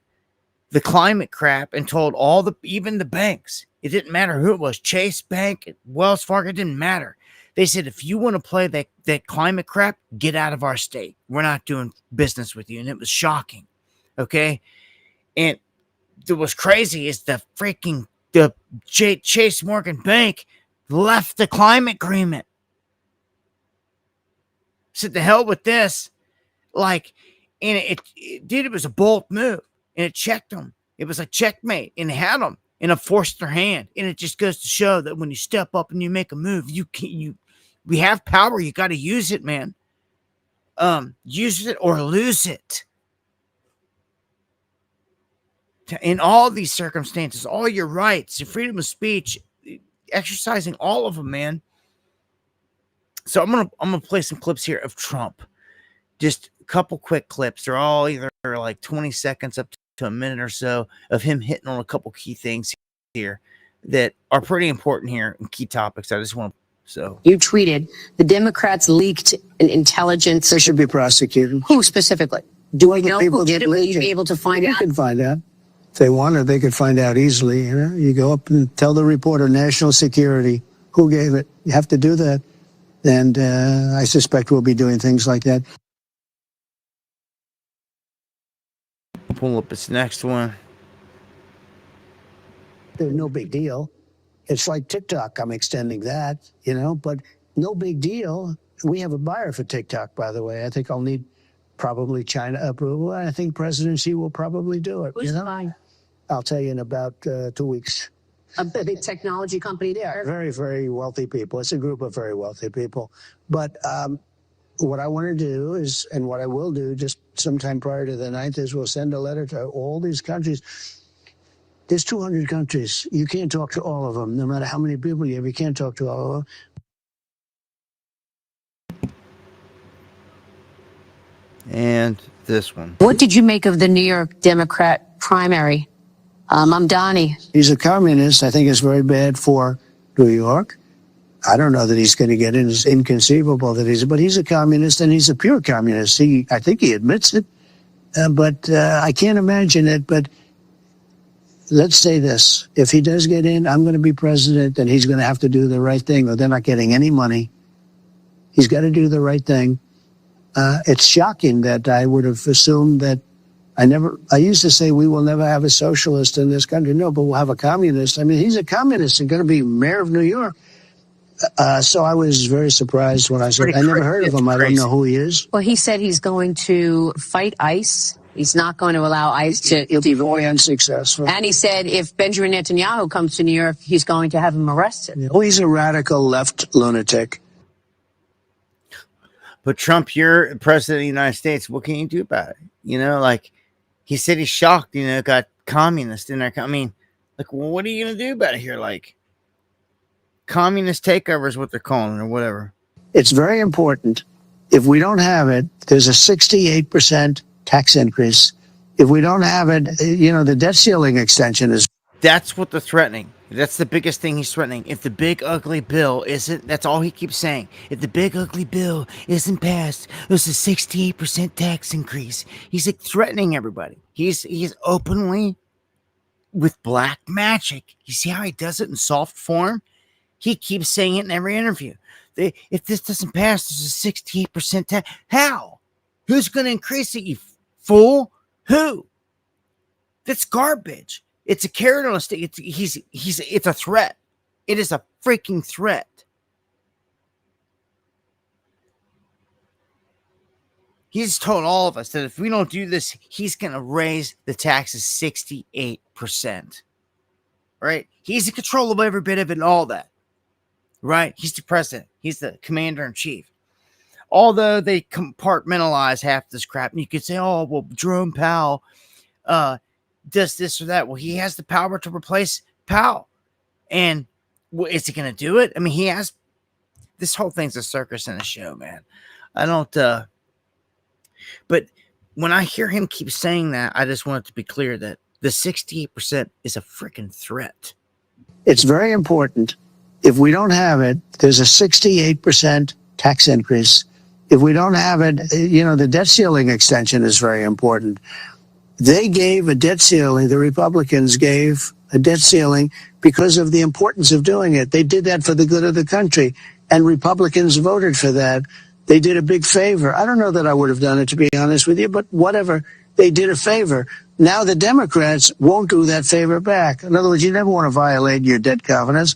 the climate crap and told even the banks. It didn't matter who it was, Chase Bank, Wells Fargo, it didn't matter. They said, if you want to play that climate crap, get out of our state. We're not doing business with you. And it was shocking. Okay. And what's crazy is the Chase Morgan Bank left the climate agreement. Said, the hell with this. Like, and it was a bold move. And it checked them. It was like checkmate, and it had them, and it forced their hand. And it just goes to show that when you step up and you make a move, we have power. You got to use it, man. Use it or lose it. In all these circumstances, all your rights, your freedom of speech, exercising all of them, man. So I'm gonna play some clips here of Trump. Just a couple quick clips. They're all either like 20 seconds up to a minute or so of him hitting on a couple key things here that are pretty important here and key topics. I just want to, so. You tweeted the Democrats leaked an intelligence. They should be prosecuted. Who specifically? Do we know people who did it? Will leak you be able to find They out? can find out. If they wanted, they could find out easily. You go up and tell the reporter, national security, who gave it. You have to do that. And I suspect we'll be doing things like that. Pull up this next one. There's no big deal. It's like TikTok. I'm extending that, but no big deal. We have a buyer for TikTok, by the way. I think I'll need probably China approval. I think President Xi will probably do it. Who's buying? I'll tell you in about 2 weeks. A big technology company there. Very, very wealthy people. It's a group of very wealthy people. But what I want to do is, and what I will do just sometime prior to the 9th, is we'll send a letter to all these countries. There's 200 countries. You can't talk to all of them. No matter how many people you have, you can't talk to all of them. And this one. What did you make of the New York Democrat primary? I'm Donnie. He's a communist. I think it's very bad for New York. I don't know that he's going to get in. It's inconceivable that but he's a communist, and he's a pure communist. I think he admits it, but I can't imagine it. But let's say this: if he does get in, I'm going to be president, and he's going to have to do the right thing, or they're not getting any money. He's got to do the right thing. It's shocking that I would have assumed that. I used to say we will never have a socialist in this country. No, but we'll have a communist. I mean, he's a communist and going to be mayor of New York. So I was very surprised when I said, I never heard of him. I don't know who he is. Well, he said he's going to fight ICE. He's not going to allow ICE to... He'll be very unsuccessful. And he said if Benjamin Netanyahu comes to New York, he's going to have him arrested. Oh, he's a radical left lunatic. But Trump, you're president of the United States. What can you do about it? You know, like he said he's shocked, you know, got communists in there. I mean, like, well, what are you going to do about it here? Like, communist takeover is what they're calling it, or whatever. It's very important. If we don't have it, there's a 68% tax increase. If we don't have it, you know, the debt ceiling extension is... That's what they're threatening. That's the biggest thing he's threatening. If the big ugly bill isn't, that's all he keeps saying. If the big ugly bill isn't passed, there's a 68% tax increase. He's like threatening everybody. He's openly with black magic. You see how he does it in soft form? He keeps saying it in every interview. If this doesn't pass, there's a 68% tax. How? Who's going to increase it, you fool? Who? That's garbage. It's a carrot on a stick. It's a threat. It is a freaking threat. He's told all of us that if we don't do this, he's going to raise the taxes 68%. Right? He's in control of every bit of it and all that. Right? He's the president. He's the commander in chief. Although they compartmentalize half this crap, and you could say, oh, well, Jerome Powell does this or that. Well, he has the power to replace Powell. And is he going to do it? I mean, he has. This whole thing's a circus and a show, man. I don't. But when I hear him keep saying that, I just want it to be clear that the 68% is a freaking threat. It's very important. If we don't have it, there's a 68% tax increase. If we don't have it, you know, the debt ceiling extension is very important. They gave a debt ceiling, the Republicans gave a debt ceiling because of the importance of doing it. They did that for the good of the country, and Republicans voted for that. They did a big favor. I don't know that I would have done it, to be honest with you, but whatever. They did a favor. Now the Democrats won't do that favor back. In other words, you never want to violate your debt covenants.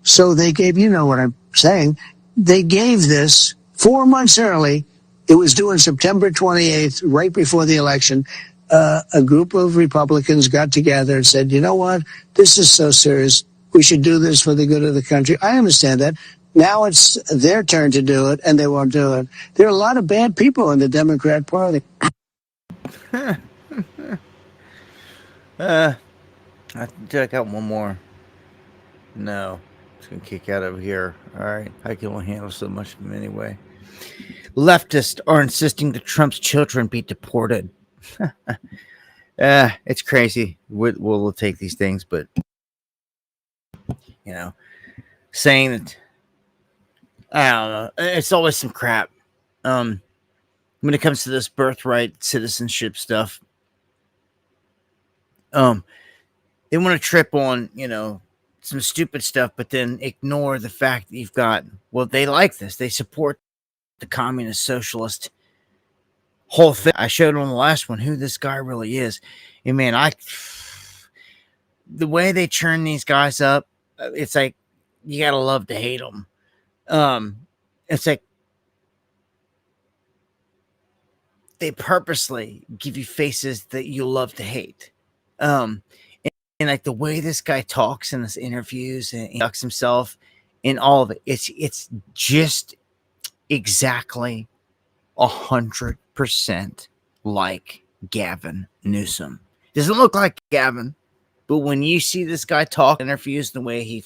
So they gave, you know what I'm saying, they gave this 4 months early. It was due on September 28th, right before the election. A group of Republicans got together and said, you know what, this is so serious. We should do this for the good of the country. I understand that. Now it's their turn to do it, and they won't do it. There are a lot of bad people in the Democrat Party. I got one more. No. It's going to kick out over here. All right. I can only handle so much of them anyway. Leftists are insisting that Trump's children be deported. It's crazy. We'll take these things, but, you know, saying that, I don't know. It's always some crap. When it comes to this birthright citizenship stuff, they want to trip on, you know, some stupid stuff, but then ignore the fact that you've got, well, they like this. They support the communist socialist whole thing. I showed on the last one who this guy really is. And man, the way they churn these guys up, it's like, you gotta love to hate them. It's like, they purposely give you faces that you love to hate. And like the way this guy talks in his interviews and he ducks himself in all of it, it's just exactly 100% like Gavin Newsom. Doesn't look like Gavin, but when you see this guy talk in interviews, the way he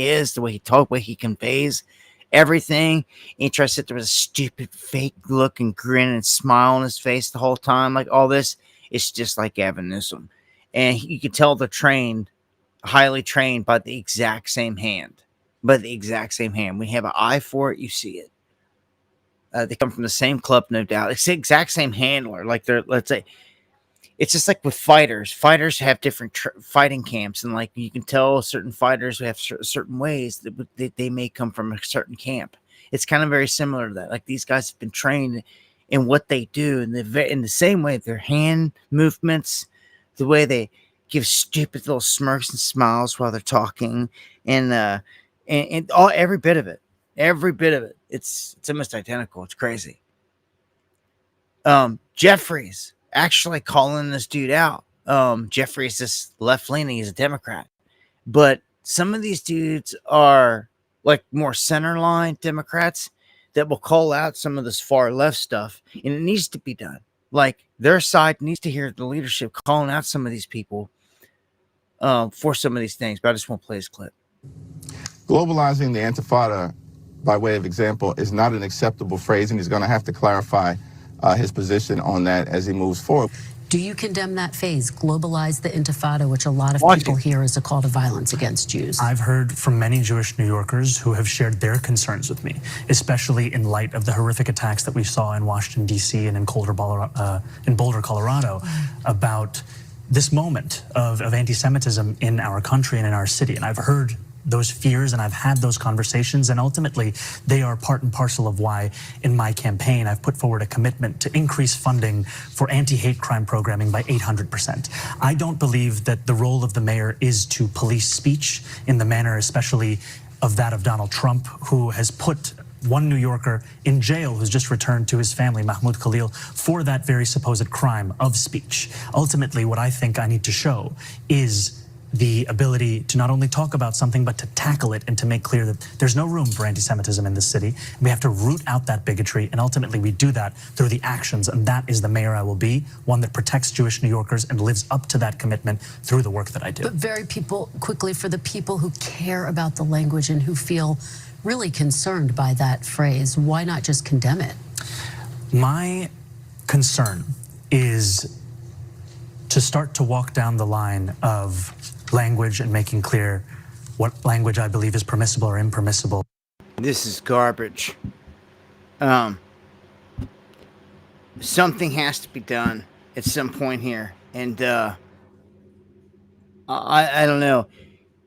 is, the way he talks, the way he conveys everything, he tries to sit there with a stupid fake look and grin and smile on his face the whole time, like all this, it's just like Gavin Newsom. And you can tell they're trained, highly trained by the exact same hand. by the exact same hand. We have an eye for it. You see it. They come from the same club, no doubt. It's the exact same handler. Like they're, let's say, it's just like with fighters. Fighters have different fighting camps, and like you can tell certain fighters who have certain ways that they may come from a certain camp. It's kind of very similar to that. Like these guys have been trained in what they do, and in the same way, their hand movements, the way they give stupid little smirks and smiles while they're talking, and all every bit of it, it's almost identical. It's crazy. Jeffries actually calling this dude out. Jeffries is left leaning, he's a Democrat, but some of these dudes are like more center line Democrats that will call out some of this far left stuff, and it needs to be done. Like their side needs to hear the leadership calling out some of these people for some of these things. But I just want to play this clip. Globalizing the Intifada, by way of example, is not an acceptable phrase, and he's going to have to clarify his position on that as he moves forward. Do you condemn that phase, globalize the Intifada, which a lot of people hear as a call to violence against Jews? I've heard from many Jewish New Yorkers who have shared their concerns with me, especially in light of the horrific attacks that we saw in Washington, D.C. and in Boulder, Colorado, about this moment of anti-Semitism in our country and in our city. And I've heard those fears, and I've had those conversations, and ultimately they are part and parcel of why in my campaign I've put forward a commitment to increase funding for anti-hate crime programming by 800%. I don't believe that the role of the mayor is to police speech in the manner especially of that of Donald Trump, who has put one New Yorker in jail who's just returned to his family, Mahmoud Khalil, for that very supposed crime of speech. Ultimately, what I think I need to show is the ability to not only talk about something, but to tackle it and to make clear that there's no room for anti-Semitism in this city. We have to root out that bigotry, and ultimately we do that through the actions, and that is the mayor I will be, one that protects Jewish New Yorkers and lives up to that commitment through the work that I do. But very quickly, for the people who care about the language and who feel really concerned by that phrase, why not just condemn it? My concern is to start to walk down the line of language and making clear what language I believe is permissible or impermissible. This is garbage. Something has to be done at some point here, and I don't know.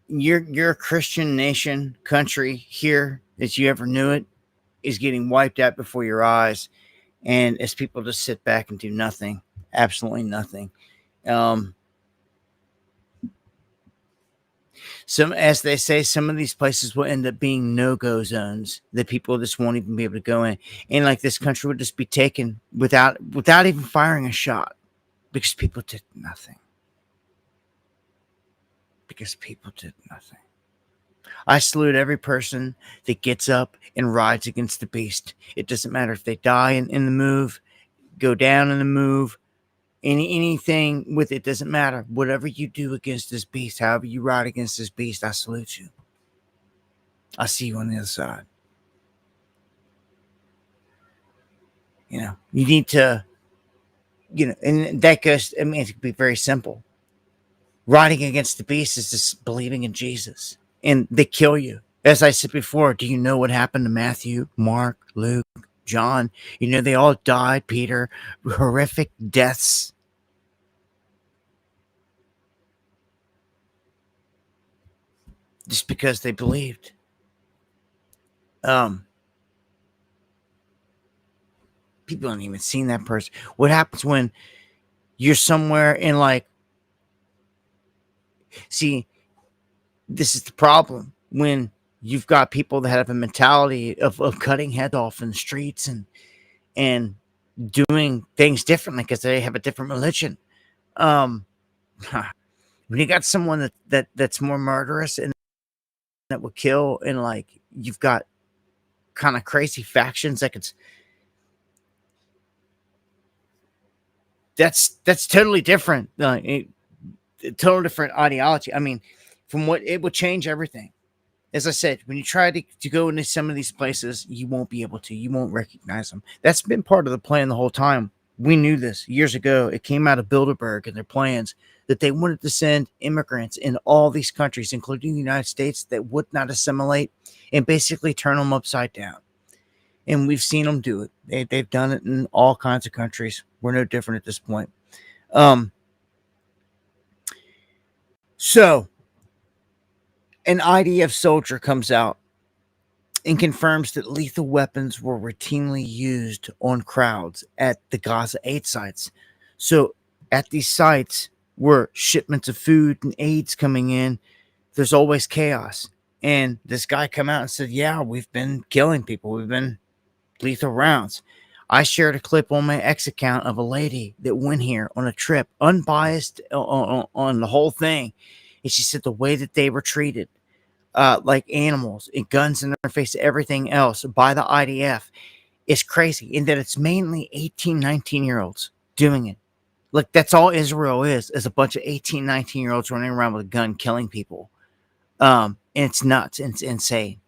Your Christian nation, country here as you ever knew it, is getting wiped out before your eyes, and as people just sit back and do nothing, absolutely nothing. As they say, some of these places will end up being no-go zones that people just won't even be able to go in. And like this country would just be taken without even firing a shot because people did nothing. I salute every person that gets up and rides against the beast. It doesn't matter if they die in the move, go down in the move, anything with it, doesn't matter. Whatever you do against this beast, however you ride against this beast, I salute you. I'll see you on the other side. You need to, and that goes, it can be very simple. Riding against the beast is just believing in Jesus, and they kill you. As I said before, do you know what happened to Matthew, Mark, Luke, John? They all died, Peter, horrific deaths. Just because they believed. People haven't even seen that person. What happens when you're somewhere in see, this is the problem. When you've got people that have a mentality of cutting heads off in the streets and doing things differently because they have a different religion. When you got someone that's more murderous and that will kill, and you've got kind of crazy factions that's totally different. Total different ideology. From what it will change everything. As I said, when you try to go into some of these places, you won't be able to. You won't recognize them. That's been part of the plan the whole time. We knew this years ago. It came out of Bilderberg and their plans that they wanted to send immigrants in all these countries, including the United States, that would not assimilate and basically turn them upside down. And we've seen them do it. They've done it in all kinds of countries. We're no different at this point. So an IDF soldier comes out and confirms that lethal weapons were routinely used on crowds at the Gaza aid sites. So at these sites where shipments of food and aids coming in, there's always chaos. And this guy come out and said, yeah, we've been killing people. We've been lethal rounds. I shared a clip on my X account of a lady that went here on a trip, unbiased on the whole thing. And she said the way that they were treated, like animals, and guns in their face, everything else by the IDF is crazy. And that it's mainly 18, 19-year-olds doing it. Like, that's all Israel is a bunch of 18, 19-year-olds running around with a gun killing people. And it's nuts. It's insane.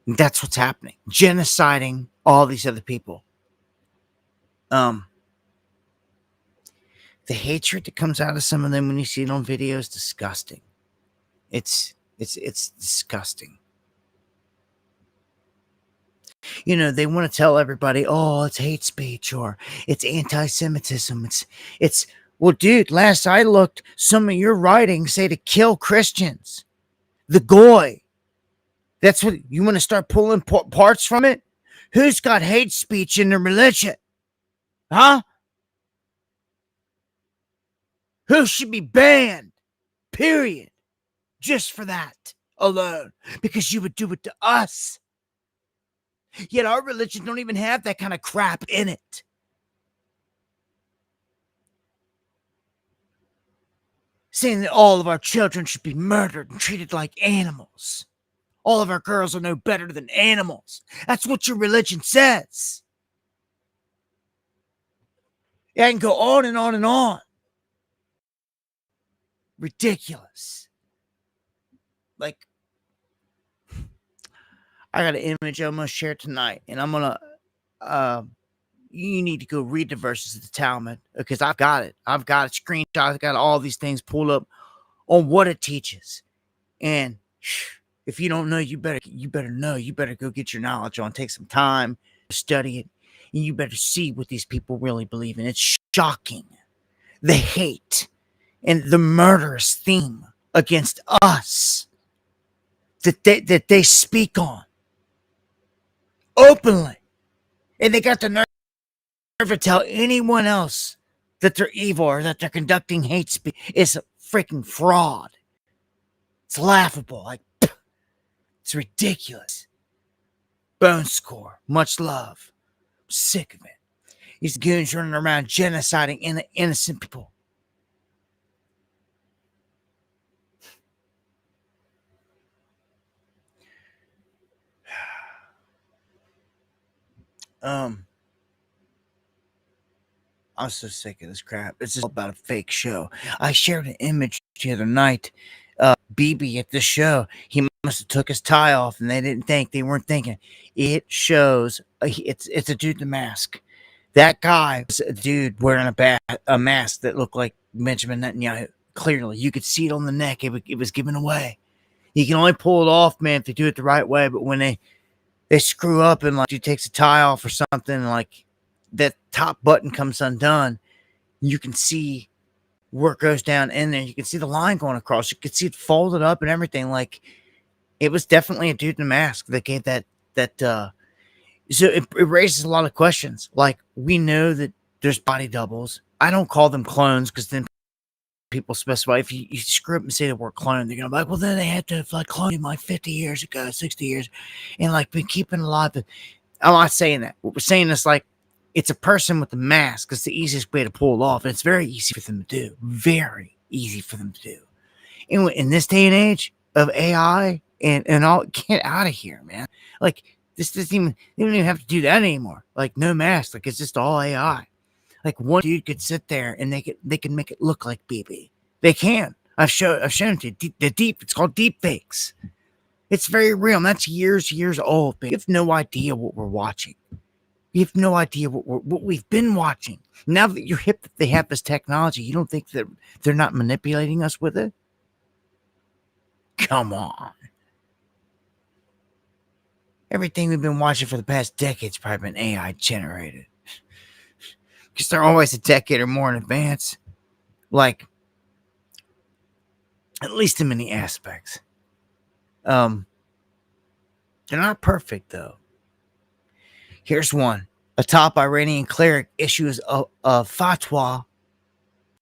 That's what's happening. Genociding all these other people. The hatred that comes out of some of them when you see it on video is disgusting. It's disgusting. You know, they want to tell everybody, oh, it's hate speech or it's anti-Semitism. It's well, dude, last I looked, some of your writings say to kill Christians. The goy. That's what you want to start pulling parts from it? Who's got hate speech in their religion? Huh? Who should be banned? Period. Just for that alone. Because you would do it to us. Yet our religion don't even have that kind of crap in it. Saying that all of our children should be murdered and treated like animals. All of our girls are no better than animals. That's what your religion says. Yeah, I can go on and on and on. Ridiculous. Like, I got an image I'm going to share tonight, and I'm going to, you need to go read the verses of the Talmud, because I've got it. I've got it screenshot. I've got all these things pulled up on what it teaches. And if you don't know, you better know. You better go get your knowledge on. Take some time to study it. And you better see what these people really believe in. It's shocking. The hate and the murderous theme against us that they speak on openly. And they got the nerve to tell anyone else that they're evil or that they're conducting hate speech. It's a freaking fraud. It's laughable. Like, it's ridiculous. Bone Score, much love. I'm sick of it. These goons running around genociding innocent people. I'm so sick of this crap. It's just all about a fake show. I shared an image the other night. BB at the show, he must have took his tie off, and they weren't thinking. It shows it's a dude in a mask. That guy was a dude wearing a mask that looked like Benjamin Netanyahu. Clearly, you could see it on the neck. It was given away. You can only pull it off, man, if they do it the right way. But when they screw up and like dude takes a tie off or something, and like that top button comes undone, you can see where it goes down in there. You can see the line going across. You can see it folded up and everything. Like, it was definitely a dude in a mask that gave that. So it raises a lot of questions. Like, we know that there's body doubles. I don't call them clones, because then people specify, if you screw up and say the word clone, they're gonna be like, well, then they had to have like cloned him like 50 years ago, 60 years, and like been keeping alive. But I'm not saying that. What we're saying is, like, it's a person with a mask. It's the easiest way to pull it off. And it's very easy for them to do. Very easy for them to do. And in this day and age of AI and all, get out of here, man. Like, this doesn't even, they don't even have to do that anymore. Like, no mask. Like, it's just all AI. Like, one dude could sit there and they can make it look like BB. They can. I've shown it to you. It's called deep fakes. It's very real. And that's years old. But you have no idea what we're watching. You have no idea what we've been watching. Now that you're hip that they have this technology, you don't think that they're not manipulating us with it? Come on. Everything we've been watching for the past decade's probably been AI generated. Because they're always a decade or more in advance. Like, at least in many aspects. They're not perfect, though. Here's one. A top Iranian cleric issues a fatwa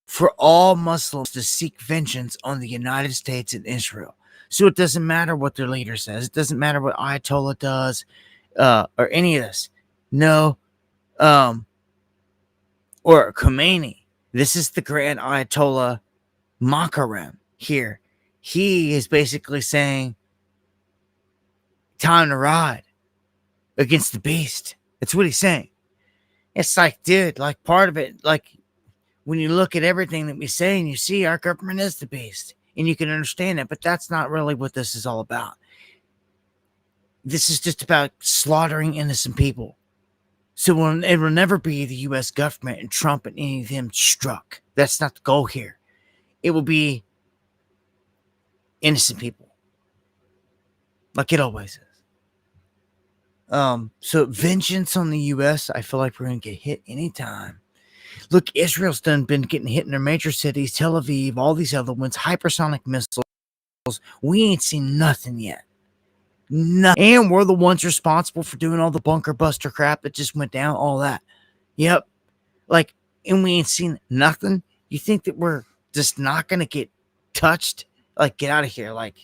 for all Muslims to seek vengeance on the United States and Israel. So it doesn't matter what their leader says. It doesn't matter what Ayatollah does or any of this. No. Or Khomeini. This is the Grand Ayatollah Makarem here. He is basically saying, time to ride against the beast. That's what he's saying. It's like, dude, like part of it, like when you look at everything that we say and you see our government is the beast and you can understand it, but that's not really what this is all about. This is just about slaughtering innocent people. So it will never be the U.S. government and Trump and any of them struck. That's not the goal here. It will be innocent people. Like it always is. So vengeance on the U.S., I feel like we're going to get hit anytime. Look, Israel's been getting hit in their major cities, Tel Aviv, all these other ones, hypersonic missiles. We ain't seen nothing yet. Nothing. And we're the ones responsible for doing all the bunker buster crap that just went down, all that. Yep. Like, and we ain't seen nothing. You think that we're just not going to get touched? Like, get out of here. Like,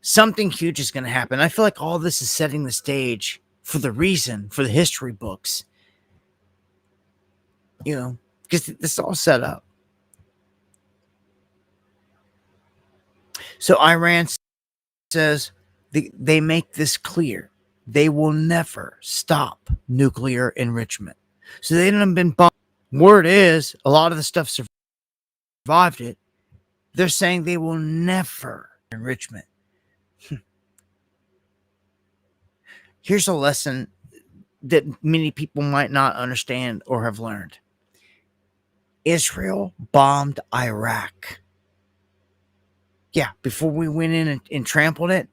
something huge is going to happen. I feel like all this is setting the stage for the reason, for the history books. You know, because this is all set up. So Iran says they make this clear. They will never stop nuclear enrichment. So they haven't been bombed. Word is, a lot of the stuff survived it. They're saying they will never enrichment. Here's a lesson that many people might not understand or have learned. Israel bombed Iraq. Yeah, before we went in and trampled it.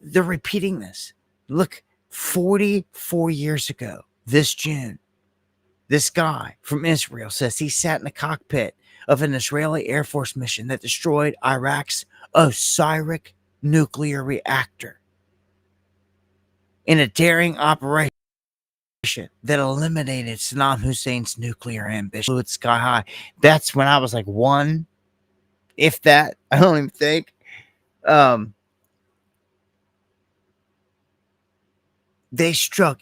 They're repeating this. Look, 44 years ago, this June, this guy from Israel says he sat in the cockpit of an Israeli Air Force mission that destroyed Iraq's Osiris nuclear reactor in a daring operation that eliminated Saddam Hussein's nuclear ambition. Blew it sky high. That's when I was like one, if that. I don't even think.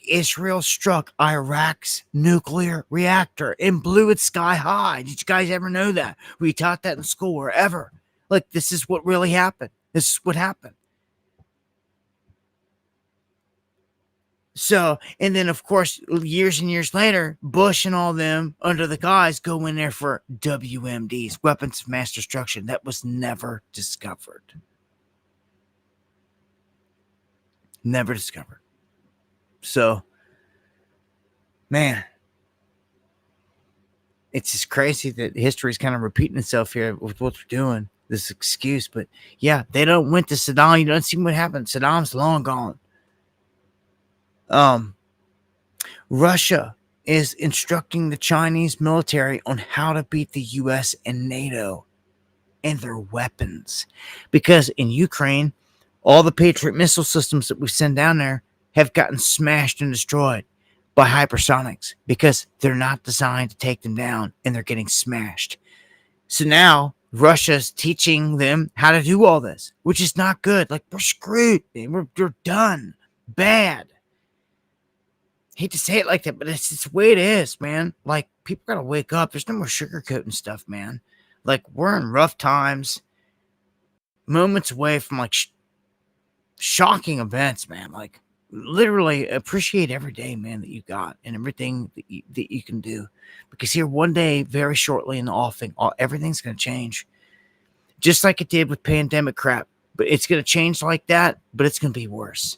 Israel struck Iraq's nuclear reactor and blew it sky high. Did you guys ever know that? We taught that in school or ever. Like, this is what really happened. This is what happened. So, and then, of course, years and years later, Bush and all them under the guys go in there for WMDs, weapons of mass destruction. That was never discovered. Never discovered. So, man, it's just crazy that history is kind of repeating itself here with what they're doing, this excuse. But yeah, they don't went to Saddam. You don't see what happened. Saddam's long gone. Russia is instructing the Chinese military on how to beat the U.S. and NATO and their weapons. Because in Ukraine, all the Patriot missile systems that we send down there have gotten smashed and destroyed by hypersonics because they're not designed to take them down and they're getting smashed. So now Russia's teaching them how to do all this, which is not good. Like, we're screwed. We're done. Bad. Hate to say it like that, but it's the way it is, man. Like, people gotta wake up. There's no more sugarcoating stuff, man. Like, we're in rough times, moments away from like shocking events, man. Like, literally appreciate every day, man, that you got and everything that you can do, because here one day, very shortly in the offing, everything's gonna change, just like it did with pandemic crap. But it's gonna change like that, but it's gonna be worse.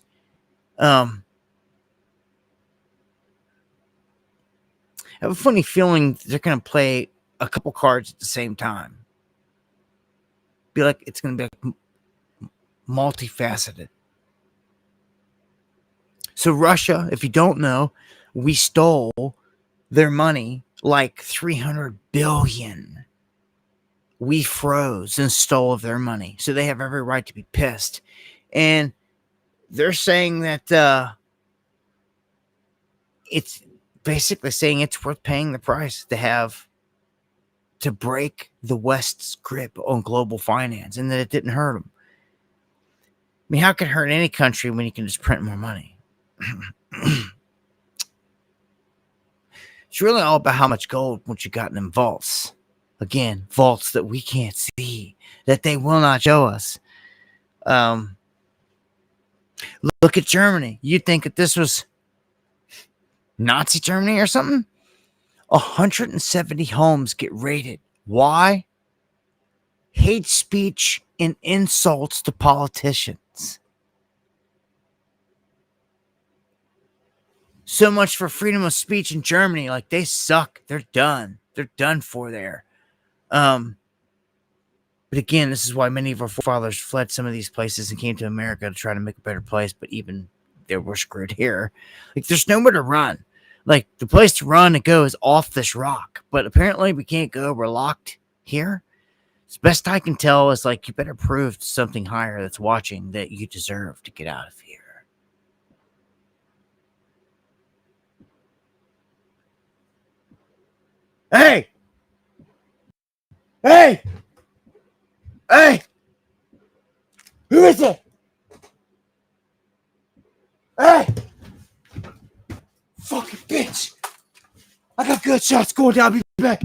I have a funny feeling they're going to play a couple cards at the same time. Be like, it's going to be like multifaceted. So Russia, if you don't know, we stole their money, like 300 billion. We froze and stole their money. So they have every right to be pissed. And they're saying that it's basically saying it's worth paying the price to break the West's grip on global finance, and that it didn't hurt them. I mean, how can it hurt any country when you can just print more money? It's really all about how much gold once you got in them vaults. Again, vaults that we can't see, that they will not show us. Look at Germany. You'd think that this was Nazi Germany or something. 170 homes get raided. Why? Hate speech and insults to politicians. So much for freedom of speech in Germany. Like, they suck. They're done. They're done for there. But again, this is why many of our forefathers fled some of these places and came to America to try to make a better place. But even they were screwed here. Like, there's nowhere to run. Like, the place to run and go is off this rock. But apparently we can't go. We're locked here. As best I can tell is, like, you better prove to something higher that's watching that you deserve to get out of here. Hey! Hey! Hey! Who is it? Hey! Fucking bitch! I got good shots going down. I'll be back.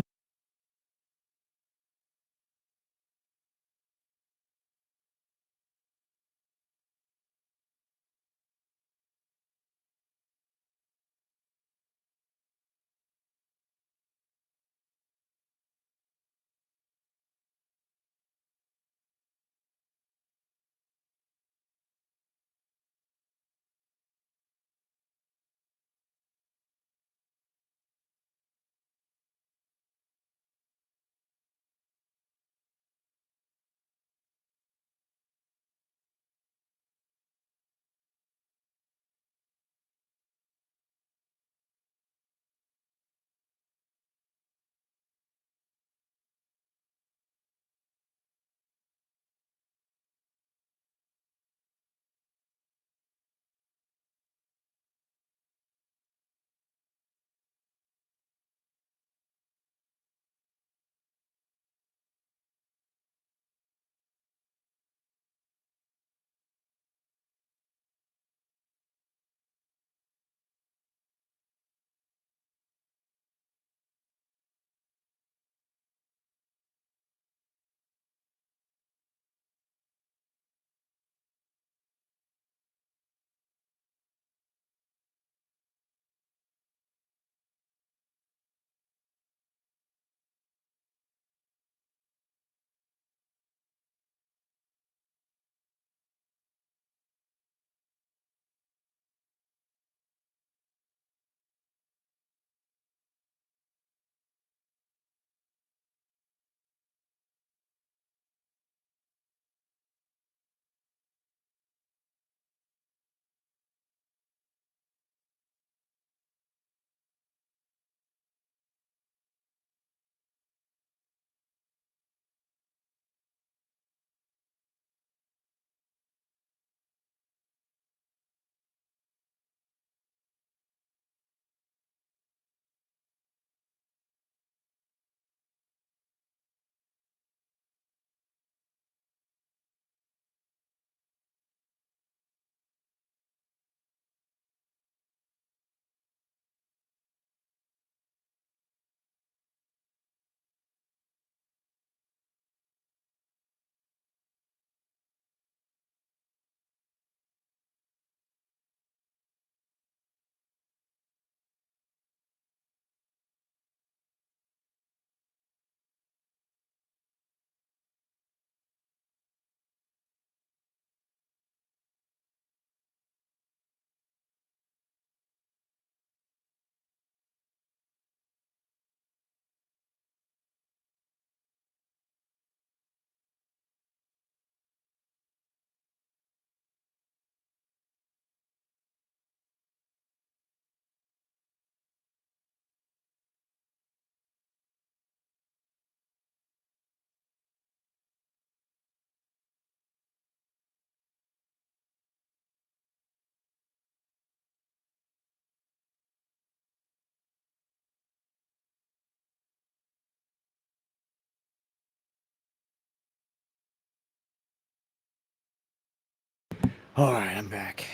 All right, I'm back.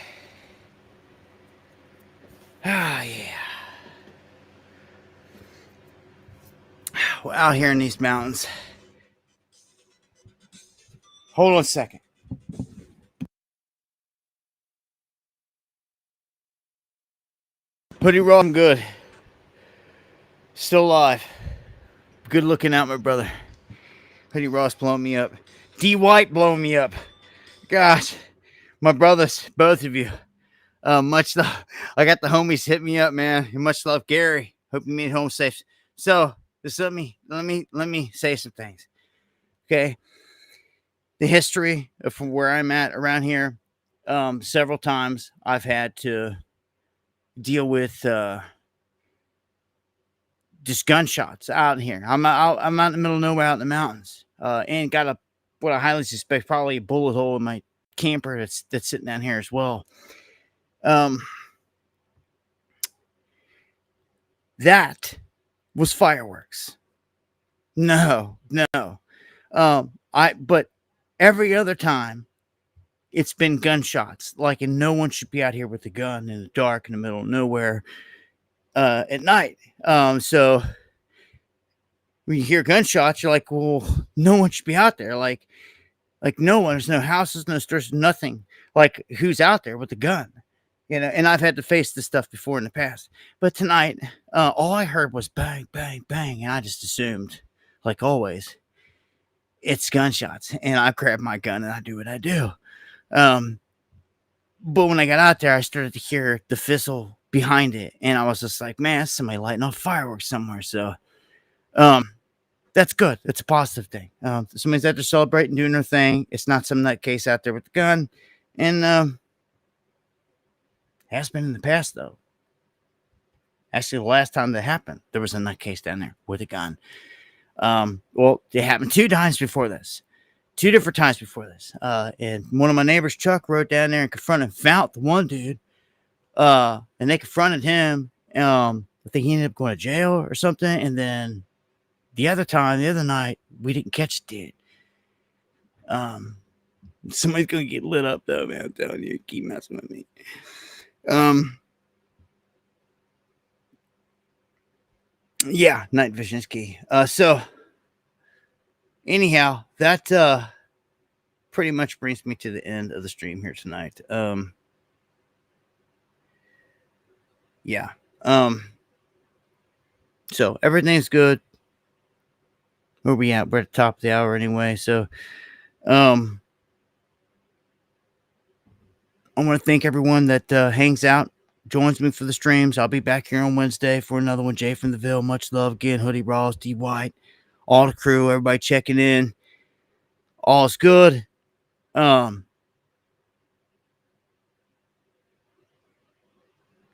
Ah, yeah. We're out here in these mountains. Hold on a second. Hoodie Raw, I'm good. Still alive. Good looking out, my brother. Hoodie Raw's blowing me up. D White blowing me up. Gosh, my brothers, both of you. Much love. I got the homies hit me up, man. Much love, Gary. Hope you made home safe. So, just let me say some things. Okay. The history of from where I'm at around here. Several times I've had to deal with just gunshots out here. I'm out in the middle of nowhere out in the mountains. And got what I highly suspect probably a bullet hole in my camper that's sitting down here as well. That was fireworks. No. But every other time it's been gunshots. Like, and no one should be out here with a gun in the dark in the middle of nowhere at night. So when you hear gunshots, you're like, well, no one should be out there. Like no one. There's no houses, no stores, nothing. Like, who's out there with a gun? You know, and I've had to face this stuff before in the past. But tonight, all I heard was bang, bang, bang. And I just assumed, like always, it's gunshots. And I grab my gun and I do what I do. But when I got out there, I started to hear the fizzle behind it. And I was just like, man, that's somebody lighting off fireworks somewhere. So that's good. It's a positive thing. Somebody's out there celebrating, doing their thing. It's not some nutcase out there with a gun. And has been in the past, though. Actually, the last time that happened, there was a nutcase down there with a gun. Well, it happened 2 times before this. 2 different times before this. And one of my neighbors, Chuck, rode down there and confronted, found the one dude. And they confronted him. I think he ended up going to jail or something. And then the other night, we didn't catch the dude. Somebody's going to get lit up, though, man. I'm telling you, keep messing with me. Yeah, night vision is key. So anyhow, that pretty much brings me to the end of the stream here tonight. Yeah. So everything's good. Where we at? We're at the top of the hour anyway. So I want to thank everyone that hangs out, joins me for the streams. I'll be back here on Wednesday for another one. Jay from the Ville, much love again. Hoodie Rawls, D White, all the crew, everybody checking in. All's good. Yeah,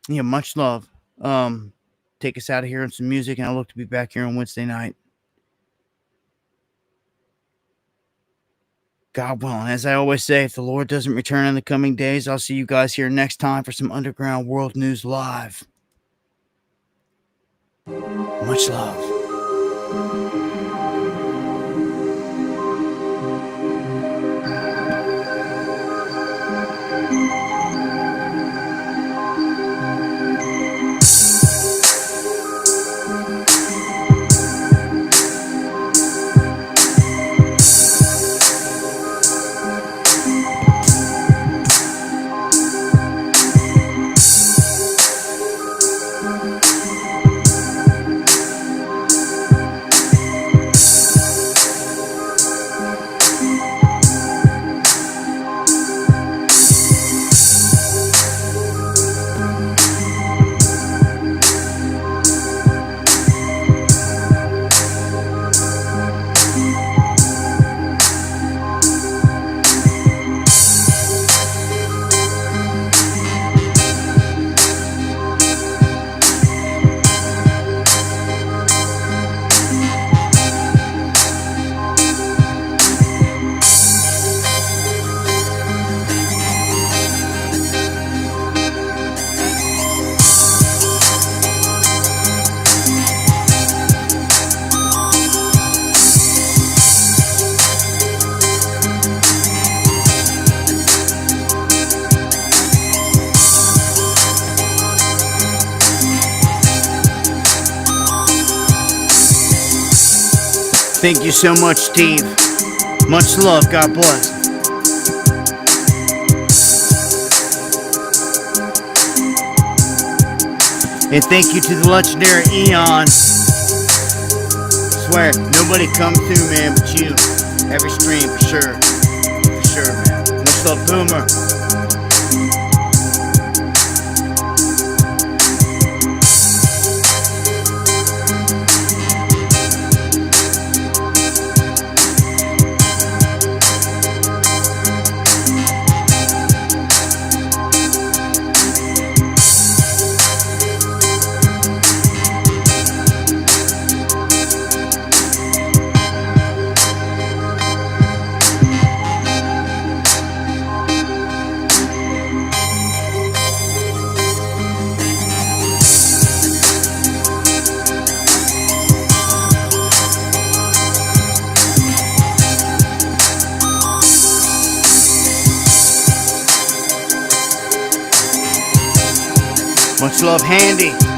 much love. Take us out of here on some music, and I look to be back here on Wednesday night. God willing. As I always say, if the Lord doesn't return in the coming days, I'll see you guys here next time for some Underground World News Live. Much love. Thank you so much, Steve. Much love. God bless. And thank you to the legendary Eon. Swear, nobody comes through, man, but you. Every stream, for sure. For sure, man. Much love, Boomer. Much love, Handy.